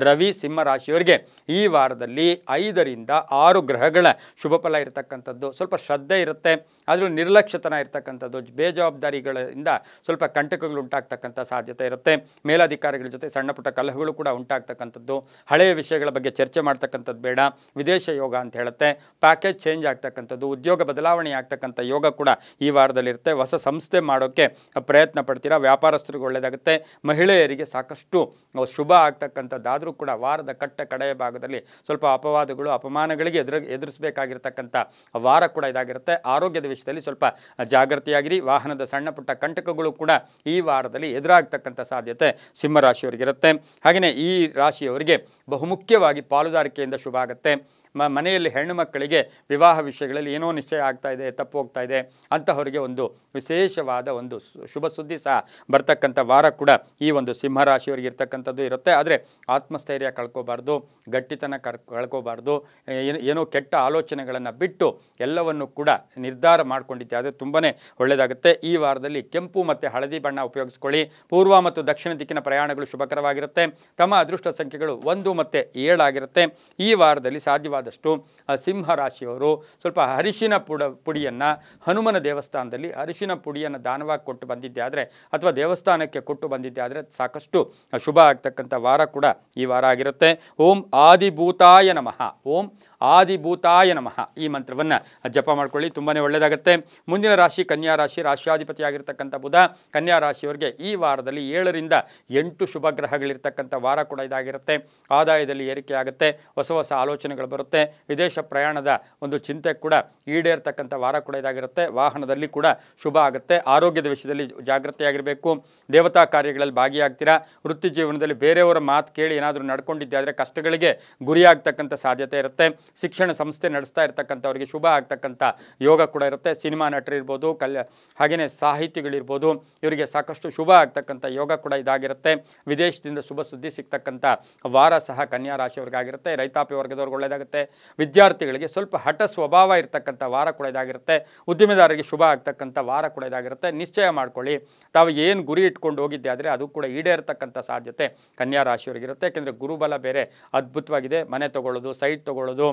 ರವಿ ಸಿಂಹರಾಶಿಯವರಿಗೆ ಈ ವಾರದಲ್ಲಿ 5 ರಿಂದ 6 ಗ್ರಹಗಳ ಶುಭ ಫಲ ಇರತಕ್ಕಂಥದ್ದು. ಸ್ವಲ್ಪ ಶ್ರದ್ಧೆ ಇರುತ್ತೆ, ಆದರೂ ನಿರ್ಲಕ್ಷ್ಯತನ ಇರತಕ್ಕಂಥದ್ದು, ಬೇಜವಾಬ್ದಾರಿಗಳಿಂದ ಸ್ವಲ್ಪ ಕಂಟಕಗಳು ಉಂಟಾಗ್ತಕ್ಕಂಥ ಸಾಧ್ಯತೆ ಇರುತ್ತೆ. ಮೇಲಾಧಿಕಾರಿಗಳ ಜೊತೆ ಸಣ್ಣ ಪುಟ್ಟ ಕಲಹಗಳು ಕೂಡ ಉಂಟಾಗ್ತಕ್ಕಂಥದ್ದು, ಹಳೆಯ ವಿಷಯಗಳ ಬಗ್ಗೆ ಚರ್ಚೆ ಮಾಡ್ತಕ್ಕಂಥದ್ದು ಬೇಡ. ವಿದೇಶ ಯೋಗ ಅಂತ ಹೇಳುತ್ತೆ. ಪ್ಯಾಕೇಜ್ ಚೇಂಜ್ ಆಗ್ತಕ್ಕಂಥದ್ದು, ಉದ್ಯೋಗ ಬದಲಾವಣೆ ಆಗ್ತಕ್ಕಂಥ ಯೋಗ ಕೂಡ ಈ ವಾರದಲ್ಲಿರುತ್ತೆ. ಹೊಸ ಸಂಸ್ಥೆ ಮಾಡೋಕ್ಕೆ ಪ್ರಯತ್ನ ಪಡ್ತೀರಾ. ವ್ಯಾಪಾರಸ್ಥರಿಗೆ ಒಳ್ಳೆಯದಾಗುತ್ತೆ. ಮಹಿಳೆಯರಿಗೆ ಸಾಕಷ್ಟು ಶುಭ ಆಗ್ತಕ್ಕಂಥದ್ದಾದರೂ ಕೂಡ ವಾರದ ಕಡೆಯ ಭಾಗದಲ್ಲಿ ಸ್ವಲ್ಪ ಅಪವಾದಗಳು, ಅಪಮಾನಗಳಿಗೆ ಎದುರಿಸಬೇಕಾಗಿರ್ತಕ್ಕಂಥ ವಾರ ಕೂಡ ಇದಾಗಿರುತ್ತೆ. ಆರೋಗ್ಯದ ವಿಷಯದಲ್ಲಿ ಸ್ವಲ್ಪ ಜಾಗೃತಿಯಾಗಿರಿ. ವಾಹನದ ಸಣ್ಣ ಪುಟ್ಟ ಕಂಟಕಗಳು ಕೂಡ ಈ ವಾರದಲ್ಲಿ ಎದುರಾಗ್ತಕ್ಕಂಥ ಸಾಧ್ಯತೆ ಸಿಂಹರಾಶಿಯವರಿಗಿರುತ್ತೆ. ಹಾಗೆಯೇ ಈ ರಾಶಿಯವರಿಗೆ ಬಹುಮುಖ್ಯವಾಗಿ ಪಾಲುದಾರಿಕೆಯಿಂದ ಶುಭ ಆಗುತ್ತೆ. ಮನೆಯಲ್ಲಿ ಹೆಣ್ಣು ಮಕ್ಕಳಿಗೆ ವಿವಾಹ ವಿಷಯಗಳಲ್ಲಿ ಏನೋ ನಿಶ್ಚಯ ಆಗ್ತಾ ಇದೆ, ತಪ್ಪು ಹೋಗ್ತಾ ಇದೆ ಅಂತಹವರಿಗೆ ಒಂದು ವಿಶೇಷವಾದ ಒಂದು ಶುಭ ಸುದ್ದಿ ಸಹ ಬರ್ತಕ್ಕಂಥ ವಾರ ಕೂಡ ಈ ಒಂದು ಸಿಂಹರಾಶಿಯವರಿಗೆ ಇರ್ತಕ್ಕಂಥದ್ದು ಇರುತ್ತೆ. ಆದರೆ ಆತ್ಮಸ್ಥೈರ್ಯ ಕಳ್ಕೋಬಾರ್ದು, ಗಟ್ಟಿತನ ಕಳ್ಕೋಬಾರ್ದು, ಏನೋ ಕೆಟ್ಟ ಆಲೋಚನೆಗಳನ್ನು ಬಿಟ್ಟು ಎಲ್ಲವನ್ನು ಕೂಡ ನಿರ್ಧಾರ ಮಾಡ್ಕೊಂಡಿದ್ದೆ ಆದರೆ ತುಂಬಾ ಒಳ್ಳೆಯದಾಗುತ್ತೆ. ಈ ವಾರದಲ್ಲಿ ಕೆಂಪು ಮತ್ತು ಹಳದಿ ಬಣ್ಣ ಉಪಯೋಗಿಸ್ಕೊಳ್ಳಿ. ಪೂರ್ವ ಮತ್ತು ದಕ್ಷಿಣ ದಿಕ್ಕಿನ ಪ್ರಯಾಣಗಳು ಶುಭಕರವಾಗಿರುತ್ತೆ. ತಮ್ಮ ಅದೃಷ್ಟ ಸಂಖ್ಯೆಗಳು 1 ಮತ್ತು 7 ಆಗಿರುತ್ತೆ. ಈ ವಾರದಲ್ಲಿ ಸಾಧ್ಯವಾದಷ್ಟು ಸಿಂಹರಾಶಿಯವರು ಸ್ವಲ್ಪ ಅರಿಶಿನ ಪುಡಿಯನ್ನು ಹನುಮನ ದೇವಸ್ಥಾನದಲ್ಲಿ ಅರಿಶಿನ ಪುಡಿಯನ್ನು ದಾನವಾಗಿ ಕೊಟ್ಟು ಬಂದಿದ್ದೆ ಆದರೆ ಅಥವಾ ದೇವಸ್ಥಾನಕ್ಕೆ ಕೊಟ್ಟು ಬಂದಿದ್ದೆ ಆದರೆ ಸಾಕಷ್ಟು ಶುಭ ಆಗ್ತಕ್ಕಂಥ ವಾರ ಕೂಡ ಈ ವಾರ ಆಗಿರುತ್ತೆ. ಓಂ ಆದಿಭೂತಾಯ ನಮಃ, ಓಂ ಆದಿಭೂತಾಯ ನಮಃ ಈ ಮಂತ್ರವನ್ನು ಜಪ ಮಾಡ್ಕೊಳ್ಳಿ, ತುಂಬಾ ಒಳ್ಳೆಯದಾಗುತ್ತೆ. ಮುಂದಿನ ರಾಶಿ ಕನ್ಯಾ ರಾಶಿ. ರಾಶ್ಯಾಧಿಪತಿಯಾಗಿರ್ತಕ್ಕಂಥ ಬುಧ ಕನ್ಯಾ ರಾಶಿಯವರಿಗೆ ಈ ವಾರದಲ್ಲಿ 7 ರಿಂದ 8 ಶುಭ ಗ್ರಹಗಳಿರ್ತಕ್ಕಂಥ ವಾರ ಕೂಡ ಇದಾಗಿರುತ್ತೆ. ಆದಾಯದಲ್ಲಿ ಏರಿಕೆ ಆಗುತ್ತೆ, ಹೊಸ ಹೊಸ ಆಲೋಚನೆಗಳು ಬರುತ್ತೆ, ವಿದೇಶ ಪ್ರಯಾಣದ ಒಂದು ಚಿಂತೆ ಕೂಡ ಈಡೇರ್ತಕ್ಕಂಥ ವಾರ ಕೂಡ ಇದಾಗಿರುತ್ತೆ. ವಾಹನದಲ್ಲಿ ಕೂಡ ಶುಭ ಆಗುತ್ತೆ. ಆರೋಗ್ಯದ ವಿಷಯದಲ್ಲಿ ಜಾಗೃತಿಯಾಗಿರಬೇಕು. ದೇವತಾ ಕಾರ್ಯಗಳಲ್ಲಿ ಭಾಗಿಯಾಗ್ತೀರಾ. ವೃತ್ತಿ ಜೀವನದಲ್ಲಿ ಬೇರೆಯವರ ಮಾತು ಕೇಳಿ ಏನಾದರೂ ನಡ್ಕೊಂಡಿದ್ದೆ ಆದರೆ ಕಷ್ಟಗಳಿಗೆ ಗುರಿಯಾಗ್ತಕ್ಕಂಥ ಸಾಧ್ಯತೆ ಇರುತ್ತೆ. ಶಿಕ್ಷಣ ಸಂಸ್ಥೆ ನಡೆಸ್ತಾ ಇರ್ತಕ್ಕಂಥವ್ರಿಗೆ ಶುಭ ಆಗ್ತಕ್ಕಂಥ ಯೋಗ ಕೂಡ ಇರುತ್ತೆ. ಸಿನಿಮಾ ನಟರಿರ್ಬೋದು, ಹಾಗೆಯೇ ಸಾಹಿತಿಗಳಿರ್ಬೋದು, ಇವರಿಗೆ ಸಾಕಷ್ಟು ಶುಭ ಆಗ್ತಕ್ಕಂಥ ಯೋಗ ಕೂಡ ಇದಾಗಿರುತ್ತೆ. ವಿದೇಶದಿಂದ ಶುಭ ಸುದ್ದಿ ಸಿಗ್ತಕ್ಕಂಥ ವಾರ ಸಹ ಕನ್ಯಾ ರಾಶಿಯವರಿಗಾಗಿರುತ್ತೆ. ರೈತಾಪಿ ವರ್ಗದವ್ರಿಗೆ ಒಳ್ಳೆಯದಾಗುತ್ತೆ. ವಿದ್ಯಾರ್ಥಿಗಳಿಗೆ ಸ್ವಲ್ಪ ಹಠ ಸ್ವಭಾವ ಇರ್ತಕ್ಕಂಥ ವಾರ ಕೂಡ ಇದಾಗಿರುತ್ತೆ. ಉದ್ಯಮಿದಾರರಿಗೆ ಶುಭ ಆಗ್ತಕ್ಕಂಥ ವಾರ ಕೂಡ ಇದಾಗಿರುತ್ತೆ. ನಿಶ್ಚಯ ಮಾಡ್ಕೊಳ್ಳಿ, ತಾವು ಏನು ಗುರಿ ಇಟ್ಕೊಂಡು ಹೋಗಿದ್ದೆ ಆದರೆ ಅದು ಕೂಡ ಈಡೇರ್ತಕ್ಕಂಥ ಸಾಧ್ಯತೆ ಕನ್ಯಾ ರಾಶಿಯವರಿಗಿರುತ್ತೆ. ಯಾಕೆಂದರೆ ಗುರುಬಲ ಬೇರೆ ಅದ್ಭುತವಾಗಿದೆ. ಮನೆ ತೊಗೊಳ್ಳೋದು, ಸೈಟ್ ತೊಗೊಳ್ಳೋದು,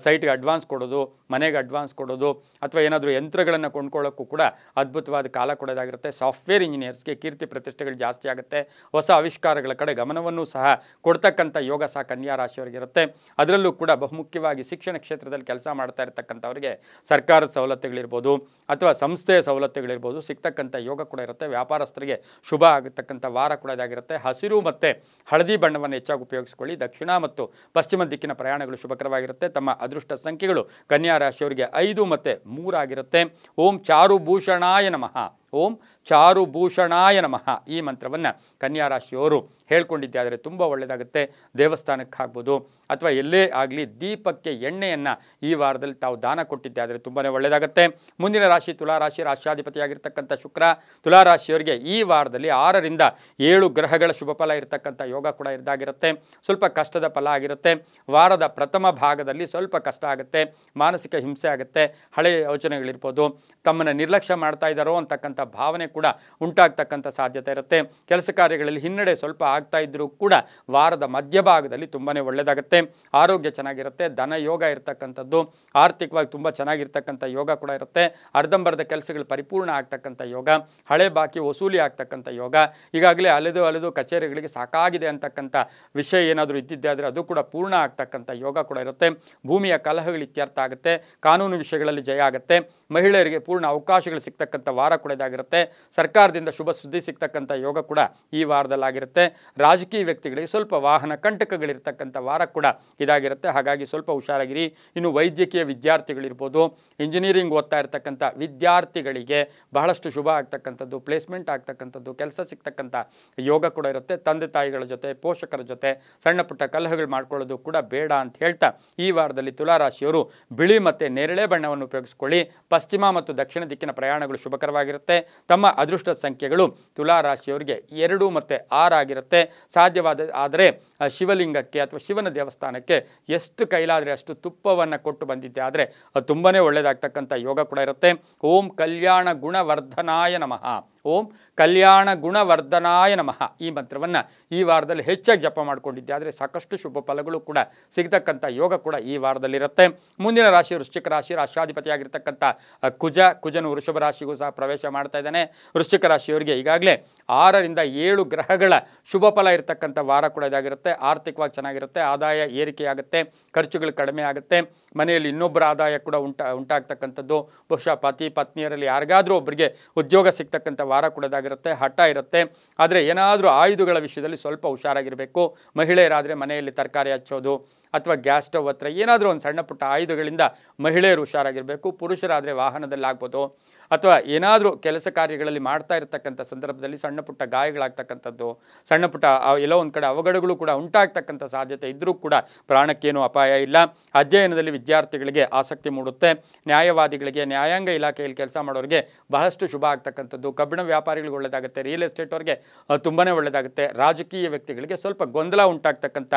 ಸೈಟ್ಗೆ ಅಡ್ವಾನ್ಸ್ ಕೊಡೋದು, ಮನೆಗೆ ಅಡ್ವಾನ್ಸ್ ಕೊಡೋದು ಅಥವಾ ಏನಾದರೂ ಯಂತ್ರಗಳನ್ನು ಕೊಂಡ್ಕೊಳ್ಳೋಕ್ಕೂ ಕೂಡ ಅದ್ಭುತವಾದ ಕಾಲ ಕೊಡೋದಾಗಿರುತ್ತೆ. ಸಾಫ್ಟ್ವೇರ್ ಇಂಜಿನಿಯರ್ಸ್ಗೆ ಕೀರ್ತಿ ಪ್ರತಿಷ್ಠೆಗಳು ಜಾಸ್ತಿ ಆಗುತ್ತೆ. ಹೊಸ ಆವಿಷ್ಕಾರಗಳ ಕಡೆ ಗಮನವನ್ನು ಸಹ ಕೊಡ್ತಕ್ಕಂಥ ಯೋಗ ಸಹ ಕನ್ಯಾ ರಾಶಿಯವರಿಗಿರುತ್ತೆ. ಅದರಲ್ಲೂ ಕೂಡ ಬಹುಮುಖ್ಯವಾಗಿ ಶಿಕ್ಷಣ ಕ್ಷೇತ್ರದಲ್ಲಿ ಕೆಲಸ ಮಾಡ್ತಾ ಇರ್ತಕ್ಕಂಥವ್ರಿಗೆ ಸರ್ಕಾರದ ಸವಲತ್ತುಗಳಿರ್ಬೋದು ಅಥವಾ ಸಂಸ್ಥೆಯ ಸವಲತ್ತುಗಳಿರ್ಬೋದು ಸಿಗ್ತಕ್ಕಂಥ ಯೋಗ ಕೂಡ ಇರುತ್ತೆ. ವ್ಯಾಪಾರಸ್ಥರಿಗೆ ಶುಭ ಆಗತಕ್ಕಂಥ ವಾರ ಕೂಡ ಇದಾಗಿರುತ್ತೆ. ಹಸಿರು ಮತ್ತು ಹಳದಿ ಬಣ್ಣವನ್ನು ಹೆಚ್ಚಾಗಿ ಉಪಯೋಗಿಸ್ಕೊಳ್ಳಿ. ದಕ್ಷಿಣ ಮತ್ತು ಪಶ್ಚಿಮ ದಿಕ್ಕಿನ ಪ್ರಯಾಣಗಳು ಶುಭಕರವಾಗಿರುತ್ತೆ. ತಮ್ಮ ಅದೃಷ್ಟ ಸಂಖ್ಯೆಗಳು ಕನ್ಯಾ ರಾಶಿಯವರಿಗೆ 5 ಮತ್ತು 3 ಆಗಿರುತ್ತೆ. ಓಂ ಚಾರುಭೂಷಣಾಯ ನಮಃ, ಓಂ ಚಾರುಭೂಷಣಾಯ ನಮಃ ಈ ಮಂತ್ರವನ್ನು ಕನ್ಯಾ ರಾಶಿಯವರು ಹೇಳ್ಕೊಂಡಿದ್ದೆ ಆದರೆ ತುಂಬ ಒಳ್ಳೆಯದಾಗುತ್ತೆ. ದೇವಸ್ಥಾನಕ್ಕೆ ಆಗ್ಬೋದು ಅಥವಾ ಎಲ್ಲೇ ಆಗಲಿ ದೀಪಕ್ಕೆ ಎಣ್ಣೆಯನ್ನು ಈ ವಾರದಲ್ಲಿ ತಾವು ದಾನ ಕೊಟ್ಟಿದ್ದೆ ಆದರೆ ತುಂಬಾ ಒಳ್ಳೆಯದಾಗುತ್ತೆ. ಮುಂದಿನ ರಾಶಿ ತುಲಾರಾಶಿ. ರಾಶ್ಯಾಧಿಪತಿಯಾಗಿರ್ತಕ್ಕಂಥ ಶುಕ್ರ ತುಲಾರಾಶಿಯವರಿಗೆ ಈ ವಾರದಲ್ಲಿ 6 ರಿಂದ 7 ಗ್ರಹಗಳ ಶುಭ ಫಲ ಇರತಕ್ಕಂಥ ಯೋಗ ಕೂಡ ಇದ್ದಾಗಿರುತ್ತೆ. ಸ್ವಲ್ಪ ಕಷ್ಟದ ಫಲ ಆಗಿರುತ್ತೆ. ವಾರದ ಪ್ರಥಮ ಭಾಗದಲ್ಲಿ ಸ್ವಲ್ಪ ಕಷ್ಟ ಆಗುತ್ತೆ, ಮಾನಸಿಕ ಹಿಂಸೆ ಆಗುತ್ತೆ, ಹಳೆಯ ಯೋಚನೆಗಳಿರ್ಬೋದು, ತಮ್ಮನ್ನು ನಿರ್ಲಕ್ಷ್ಯ ಮಾಡ್ತಾ ಇದ್ದಾರೋ ಅಂತಕ್ಕಂಥ ಭಾವನೆ ಕೂಡ ಉಂಟಾಗ್ತಕ್ಕಂಥ ಸಾಧ್ಯತೆ ಇರುತ್ತೆ. ಕೆಲಸ ಕಾರ್ಯಗಳಲ್ಲಿ ಹಿನ್ನಡೆ ಸ್ವಲ್ಪ ಆಗ್ತಾ ಇದ್ರೂ ಕೂಡ ವಾರದ ಮಧ್ಯಭಾಗದಲ್ಲಿ ತುಂಬಾ ಒಳ್ಳೆಯದಾಗುತ್ತೆ. ಆರೋಗ್ಯ ಚೆನ್ನಾಗಿರುತ್ತೆ. ಧನ ಯೋಗ ಇರ್ತಕ್ಕಂಥದ್ದು, ಆರ್ಥಿಕವಾಗಿ ತುಂಬ ಚೆನ್ನಾಗಿರ್ತಕ್ಕಂಥ ಯೋಗ ಕೂಡ ಇರುತ್ತೆ. ಅರ್ಧಂಬರ್ಧ ಕೆಲಸಗಳು ಪರಿಪೂರ್ಣ ಆಗ್ತಕ್ಕಂಥ ಯೋಗ, ಹಳೆ ಬಾಕಿ ವಸೂಲಿ ಆಗ್ತಕ್ಕಂಥ ಯೋಗ, ಈಗಾಗಲೇ ಅಲೆದು ಕಚೇರಿಗಳಿಗೆ ಸಾಕಾಗಿದೆ ಅಂತಕ್ಕಂಥ ವಿಷಯ ಏನಾದರೂ ಇದ್ದಿದ್ದೆ ಆದರೆ ಅದು ಕೂಡ ಪೂರ್ಣ ಆಗ್ತಕ್ಕಂಥ ಯೋಗ ಕೂಡ ಇರುತ್ತೆ. ಭೂಮಿಯ ಕಲಹಗಳು ಇತ್ಯರ್ಥ ಆಗುತ್ತೆ. ಕಾನೂನು ವಿಷಯಗಳಲ್ಲಿ ಜಯ ಆಗುತ್ತೆ. ಮಹಿಳೆಯರಿಗೆ ಪೂರ್ಣ ಅವಕಾಶಗಳು ಸಿಗ್ತಕ್ಕಂಥ ವಾರ ಕೂಡ ಇದಾಗಿರುತ್ತೆ. ಸರ್ಕಾರದಿಂದ ಶುಭ ಸುದ್ದಿ ಸಿಗ್ತಕ್ಕಂಥ ಯೋಗ ಕೂಡ ಈ ವಾರದಲ್ಲಾಗಿರುತ್ತೆ. ರಾಜಕೀಯ ವ್ಯಕ್ತಿಗಳಿಗೆ ಸ್ವಲ್ಪ ವಾಹನ ಕಂಟಕಗಳಿರ್ತಕ್ಕಂಥ ವಾರ ಕೂಡ ಇದಾಗಿರುತ್ತೆ. ಹಾಗಾಗಿ ಸ್ವಲ್ಪ ಹುಷಾರಾಗಿರಿ. ಇನ್ನು ವೈದ್ಯಕೀಯ ವಿದ್ಯಾರ್ಥಿಗಳಿರ್ಬೋದು, ಇಂಜಿನಿಯರಿಂಗ್ ಓದ್ತಾ ಇರ್ತಕ್ಕಂಥ ವಿದ್ಯಾರ್ಥಿಗಳಿಗೆ ಬಹಳಷ್ಟು ಶುಭ ಆಗ್ತಕ್ಕಂಥದ್ದು, ಪ್ಲೇಸ್ಮೆಂಟ್ ಆಗ್ತಕ್ಕಂಥದ್ದು, ಕೆಲಸ ಸಿಗ್ತಕ್ಕಂಥ ಯೋಗ ಕೂಡ ಇರುತ್ತೆ. ತಂದೆ ತಾಯಿಗಳ ಜೊತೆ, ಪೋಷಕರ ಜೊತೆ ಸಣ್ಣ ಪುಟ್ಟ ಕಲಹಗಳು ಮಾಡ್ಕೊಳ್ಳೋದು ಕೂಡ ಬೇಡ ಅಂತ ಹೇಳ್ತಾ ಈ ವಾರದಲ್ಲಿ ತುಲಾರಾಶಿಯವರು ಬಿಳಿ ಮತ್ತು ನೇರಳೆ ಬಣ್ಣವನ್ನು ಉಪಯೋಗಿಸ್ಕೊಳ್ಳಿ. ಪಶ್ಚಿಮ ಮತ್ತು ದಕ್ಷಿಣ ದಿಕ್ಕಿನ ಪ್ರಯಾಣಗಳು ಶುಭಕರವಾಗಿರುತ್ತೆ. ತಮ್ಮ ಅದೃಷ್ಟ ಸಂಖ್ಯೆಗಳು ತುಲಾರಾಶಿಯವರಿಗೆ 2 ಮತ್ತು 6 ಆಗಿರುತ್ತೆ. ಸಾಧ್ಯವಾದ ಆದರೆ ಶಿವಲಿಂಗಕ್ಕೆ ಅಥವಾ ಶಿವನ ದೇವಸ್ಥಾನಕ್ಕೆ ಎಷ್ಟು ಕೈಲಾದರೆ ಅಷ್ಟು ತುಪ್ಪವನ್ನು ಕೊಟ್ಟು ಬಂದಿದ್ದೆ ಆದರೆ ಅದು ತುಂಬಾ ಒಳ್ಳೆಯದಾಗ್ತಕ್ಕಂಥ ಯೋಗ ಕೂಡ ಇರುತ್ತೆ. ಓಂ ಕಲ್ಯಾಣ ಗುಣವರ್ಧನಾಯ ನಮಃ, ಓಂ ಕಲ್ಯಾಣ ಗುಣವರ್ಧನಾಯ ನಮಃ ಈ ಮಂತ್ರವನ್ನು ಈ ವಾರದಲ್ಲಿ ಹೆಚ್ಚಾಗಿ ಜಪ ಮಾಡಿಕೊಂಡಿದ್ದೆ ಆದರೆ ಸಾಕಷ್ಟು ಶುಭ ಫಲಗಳು ಕೂಡ ಸಿಗ್ತಕ್ಕಂಥ ಯೋಗ ಕೂಡ ಈ ವಾರದಲ್ಲಿರುತ್ತೆ. ಮುಂದಿನ ರಾಶಿ ವೃಶ್ಚಿಕ ರಾಶಿ. ರಾಶ್ಯಾಧಿಪತಿಯಾಗಿರ್ತಕ್ಕಂಥ ಕುಜನು ವೃಷಭ ರಾಶಿಗೂ ಸಹ ಪ್ರವೇಶ ಮಾಡ್ತಾ ಇದ್ದಾನೆ. ವೃಶ್ಚಿಕ ರಾಶಿಯವರಿಗೆ ಈಗಾಗಲೇ 6 ರಿಂದ 7 ಗ್ರಹಗಳ ಶುಭ ಫಲ ಇರತಕ್ಕಂಥ ವಾರ ಕೂಡ ಇದಾಗಿರುತ್ತೆ. ಆರ್ಥಿಕವಾಗಿ ಚೆನ್ನಾಗಿರುತ್ತೆ. ಆದಾಯ ಏರಿಕೆಯಾಗುತ್ತೆ, ಖರ್ಚುಗಳು ಕಡಿಮೆ ಆಗುತ್ತೆ. ಮನೆಯಲ್ಲಿ ಇನ್ನೊಬ್ಬರ ಆದಾಯ ಕೂಡ ಉಂಟಾಗ್ತಕ್ಕಂಥದ್ದು, ಬಹುಶಃ ಪತಿ ಪತ್ನಿಯರಲ್ಲಿ ಯಾರಿಗಾದರೂ ಒಬ್ಬರಿಗೆ ಉದ್ಯೋಗ ಸಿಗ್ತಕ್ಕಂಥ ವಾರ ಕೂಡ ಇದಾಗಿರುತ್ತೆ. ಹಠ ಇರುತ್ತೆ. ಆದರೆ ಏನಾದರೂ ಆಯುಧಗಳ ವಿಷಯದಲ್ಲಿ ಸ್ವಲ್ಪ ಹುಷಾರಾಗಿರಬೇಕು. ಮಹಿಳೆಯರಾದರೆ ಮನೆಯಲ್ಲಿ ತರಕಾರಿ ಹಚ್ಚೋದು ಅಥವಾ ಗ್ಯಾಸ್ ಸ್ಟವ್ ಹತ್ರ ಏನಾದರೂ ಒಂದು ಸಣ್ಣ ಪುಟ್ಟ ಆಯುಧಗಳಿಂದ ಮಹಿಳೆಯರು ಹುಷಾರಾಗಿರಬೇಕು. ಪುರುಷರಾದರೆ ವಾಹನದಲ್ಲಿ ಆಗ್ಬೋದು ಅಥವಾ ಏನಾದರೂ ಕೆಲಸ ಕಾರ್ಯಗಳಲ್ಲಿ ಮಾಡ್ತಾ ಇರತಕ್ಕಂಥ ಸಂದರ್ಭದಲ್ಲಿ ಸಣ್ಣ ಪುಟ್ಟ ಗಾಯಗಳಾಗ್ತಕ್ಕಂಥದ್ದು, ಸಣ್ಣ ಪುಟ್ಟ ಎಲ್ಲೋ ಒಂದು ಕಡೆ ಅವಘಡಗಳು ಕೂಡ ಉಂಟಾಗ್ತಕ್ಕಂಥ ಸಾಧ್ಯತೆ ಇದ್ದರೂ ಕೂಡ ಪ್ರಾಣಕ್ಕೇನು ಅಪಾಯ ಇಲ್ಲ. ಅಧ್ಯಯನದಲ್ಲಿ ವಿದ್ಯಾರ್ಥಿಗಳಿಗೆ ಆಸಕ್ತಿ ಮೂಡುತ್ತೆ. ನ್ಯಾಯವಾದಿಗಳಿಗೆ, ನ್ಯಾಯಾಂಗ ಇಲಾಖೆಯಲ್ಲಿ ಕೆಲಸ ಮಾಡೋರಿಗೆ ಬಹಳಷ್ಟು ಶುಭ ಆಗ್ತಕ್ಕಂಥದ್ದು. ಕಬ್ಬಿಣ ವ್ಯಾಪಾರಿಗಳಿಗೆ ಒಳ್ಳೆಯದಾಗುತ್ತೆ. ರಿಯಲ್ ಎಸ್ಟೇಟ್ ಅವರಿಗೆ ತುಂಬಾ ಒಳ್ಳೆಯದಾಗುತ್ತೆ. ರಾಜಕೀಯ ವ್ಯಕ್ತಿಗಳಿಗೆ ಸ್ವಲ್ಪ ಗೊಂದಲ ಉಂಟಾಗ್ತಕ್ಕಂಥ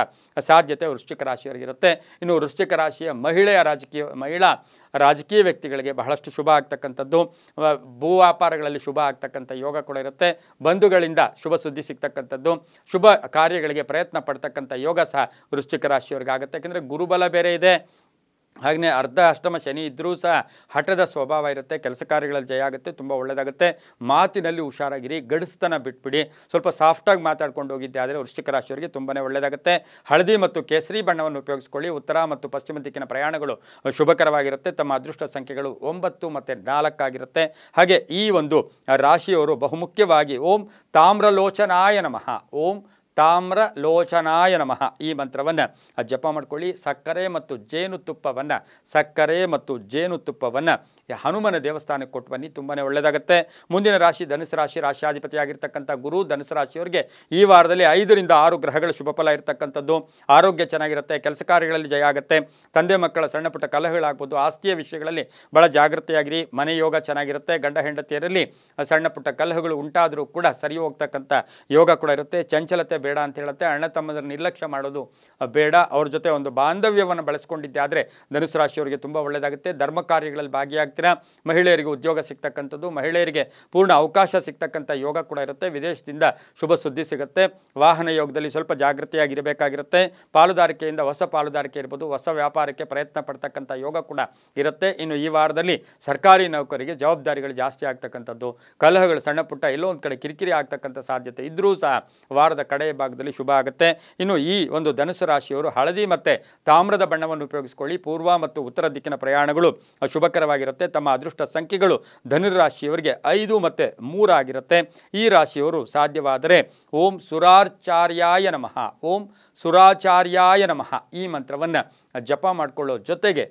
ಸಾಧ್ಯತೆ ವೃಶ್ಚಿಕ ರಾಶಿಯವರಿಗಿರುತ್ತೆ. ಇನ್ನು ವೃಶ್ಚಿಕ ರಾಶಿಯ ಮಹಿಳಾ ರಾಜಕೀಯ ವ್ಯಕ್ತಿಗಳಿಗೆ ಬಹಳಷ್ಟು ಶುಭ ಆಗ್ತಕ್ಕಂಥದ್ದು. ಭೂ ವ್ಯಾಪಾರಗಳಲ್ಲಿ ಶುಭ ಆಗ್ತಕ್ಕಂಥ ಯೋಗ ಕೂಡ ಇರುತ್ತೆ. ಬಂಧುಗಳಿಂದ ಶುಭ ಸುದ್ದಿ ಸಿಗ್ತಕ್ಕಂಥದ್ದು, ಶುಭ ಕಾರ್ಯಗಳಿಗೆ ಪ್ರಯತ್ನ ಪಡ್ತಕ್ಕಂಥ ಯೋಗ ಸಹ ವೃಶ್ಚಿಕ ರಾಶಿಯವರಿಗಾಗುತ್ತೆ. ಯಾಕೆಂದರೆ ಗುರುಬಲ ಬೇರೆ ಇದೆ, ಹಾಗೆಯೇ ಅರ್ಧ ಅಷ್ಟಮ ಶನಿ ಇದ್ದರೂ ಸಹ ಹಠದ ಸ್ವಭಾವ ಇರುತ್ತೆ. ಕೆಲಸ ಕಾರ್ಯಗಳಲ್ಲಿ ಜಯ ಆಗುತ್ತೆ, ತುಂಬ ಒಳ್ಳೆಯದಾಗುತ್ತೆ. ಮಾತಿನಲ್ಲಿ ಹುಷಾರಾಗಿರಿ, ಗಡಿಸ್ತನ ಬಿಟ್ಬಿಡಿ. ಸ್ವಲ್ಪ ಸಾಫ್ಟಾಗಿ ಮಾತಾಡ್ಕೊಂಡು ಹೋಗಿದ್ದೆ ಆದರೆ ವೃಶ್ಚಿಕ ರಾಶಿಯವರಿಗೆ ತುಂಬಾ ಒಳ್ಳೆಯದಾಗುತ್ತೆ. ಹಳದಿ ಮತ್ತು ಕೇಸರಿ ಬಣ್ಣವನ್ನು ಉಪಯೋಗಿಸ್ಕೊಳ್ಳಿ. ಉತ್ತರ ಮತ್ತು ಪಶ್ಚಿಮ ದಿಕ್ಕಿನ ಪ್ರಯಾಣಗಳು ಶುಭಕರವಾಗಿರುತ್ತೆ. ತಮ್ಮ ಅದೃಷ್ಟ ಸಂಖ್ಯೆಗಳು 9 ಮತ್ತು 4 ಆಗಿರುತ್ತೆ. ಹಾಗೆ ಈ ಒಂದು ರಾಶಿಯವರು ಬಹುಮುಖ್ಯವಾಗಿ ಓಂ ತಾಮ್ರಲೋಚನಾಯ ನಮಃ, ಓಂ ತಾಮ್ರಲೋಚನಾಯ ನಮಃ ಈ ಮಂತ್ರವನ್ನು ಜಪ ಮಾಡ್ಕೊಳ್ಳಿ. ಸಕ್ಕರೆ ಮತ್ತು ಜೇನುತುಪ್ಪವನ್ನು ಹನುಮನ ದೇವಸ್ಥಾನಕ್ಕೆ ಕೊಟ್ಟು ಬನ್ನಿ, ತುಂಬಾ ಒಳ್ಳೆಯದಾಗುತ್ತೆ. ಮುಂದಿನ ರಾಶಿ ಧನುಸು ರಾಶಿ. ರಾಶಿಯಾಧಿಪತಿಯಾಗಿರ್ತಕ್ಕಂಥ ಗುರು ಧನುಸು ರಾಶಿಯವರಿಗೆ ಈ ವಾರದಲ್ಲಿ 5 ರಿಂದ 6 ಗ್ರಹಗಳ ಶುಭ ಫಲ ಇರತಕ್ಕಂಥದ್ದು. ಆರೋಗ್ಯ ಚೆನ್ನಾಗಿರುತ್ತೆ, ಕೆಲಸ ಕಾರ್ಯಗಳಲ್ಲಿ ಜಯ ಆಗುತ್ತೆ. ತಂದೆ ಮಕ್ಕಳ ಸಣ್ಣ ಪುಟ್ಟ ಕಲಹಗಳಾಗ್ಬೋದು. ಆಸ್ತಿಯ ವಿಷಯಗಳಲ್ಲಿ ಭಾಳ ಜಾಗೃತಿಯಾಗಿರಿ. ಮನೆ ಯೋಗ ಚೆನ್ನಾಗಿರುತ್ತೆ. ಗಂಡ ಹೆಂಡತಿಯರಲ್ಲಿ ಸಣ್ಣ ಪುಟ್ಟ ಕಲಹಗಳು ಉಂಟಾದರೂ ಕೂಡ ಸರಿ ಹೋಗ್ತಕ್ಕಂಥ ಯೋಗ ಕೂಡ ಇರುತ್ತೆ. ಚಂಚಲತೆ ಬೇಡ ಅಂತ ಹೇಳುತ್ತೆ. ಅಣ್ಣ ತಮ್ಮದರ ನಿರ್ಲಕ್ಷ್ಯ ಮಾಡೋದು ಬೇಡ. ಅವ್ರ ಜೊತೆ ಒಂದು ಬಾಂಧವ್ಯವನ್ನು ಬೆಳೆಸ್ಕೊಂಡಿದ್ದೆ ಆದರೆ ಧನುಸು ರಾಶಿಯವರಿಗೆ ತುಂಬ ಒಳ್ಳೆಯದಾಗುತ್ತೆ. ಧರ್ಮ ಕಾರ್ಯಗಳಲ್ಲಿ ಭಾಗಿಯಾಗ್ತೀರಾ. ಮಹಿಳೆಯರಿಗೆ ಉದ್ಯೋಗ ಸಿಗ್ತಕ್ಕಂಥದ್ದು, ಮಹಿಳೆಯರಿಗೆ ಪೂರ್ಣ ಅವಕಾಶ ಸಿಗ್ತಕ್ಕಂಥ ಯೋಗ ಕೂಡ ಇರುತ್ತೆ. ವಿದೇಶದಿಂದ ಶುಭ ಸುದ್ದಿ ಸಿಗುತ್ತೆ. ವಾಹನ ಯೋಗದಲ್ಲಿ ಸ್ವಲ್ಪ ಜಾಗೃತಿಯಾಗಿರಬೇಕಾಗಿರುತ್ತೆ. ಪಾಲುದಾರಿಕೆಯಿಂದ ಹೊಸ ಪಾಲುದಾರಿಕೆ ಇರ್ಬೋದು, ಹೊಸ ವ್ಯಾಪಾರಕ್ಕೆ ಪ್ರಯತ್ನ ಪಡ್ತಕ್ಕಂಥ ಯೋಗ ಕೂಡ ಇರುತ್ತೆ. ಇನ್ನು ಈ ವಾರದಲ್ಲಿ ಸರ್ಕಾರಿ ನೌಕರಿಗೆ ಜವಾಬ್ದಾರಿಗಳು ಜಾಸ್ತಿ ಆಗ್ತಕ್ಕಂಥದ್ದು, ಕಲಹಗಳು ಸಣ್ಣ ಪುಟ್ಟ ಎಲ್ಲೋ ಒಂದು ಕಡೆ ಕಿರಿಕಿರಿ ಆಗ್ತಕ್ಕಂಥ ಸಾಧ್ಯತೆ ಇದ್ದರೂ ಸಹ ವಾರದ ಕಡೆಯ ಭಾಗದಲ್ಲಿ ಶುಭ ಆಗುತ್ತೆ. ಇನ್ನು ಈ ಒಂದು ಧನುಸು ರಾಶಿಯವರು ಹಳದಿ ಮತ್ತು ತಾಮ್ರದ ಬಣ್ಣವನ್ನು ಉಪಯೋಗಿಸಿಕೊಳ್ಳಿ. ಪೂರ್ವ ಮತ್ತು ಉತ್ತರ ದಿಕ್ಕಿನ ಪ್ರಯಾಣಗಳು ಶುಭಕರವಾಗಿರುತ್ತೆ. ತಮ್ಮ ಅದೃಷ್ಟ ಸಂಖ್ಯೆಗಳು ಧನುರಾಶಿಯವರಿಗೆ 5 ಮತ್ತು 3 ಆಗಿರುತ್ತೆ. ಈ ರಾಶಿಯವರು ಸಾಧ್ಯವಾದರೆ ಓಂ ಸುರಾಚಾರ್ಯಾಯ ನಮಃ, ಓಂ ಸುರಾಚಾರ್ಯಾಯ ನಮಃ ಈ ಮಂತ್ರವನ್ನು ಜಪ ಮಾಡಿಕೊಳ್ಳೋ ಜೊತೆಗೆ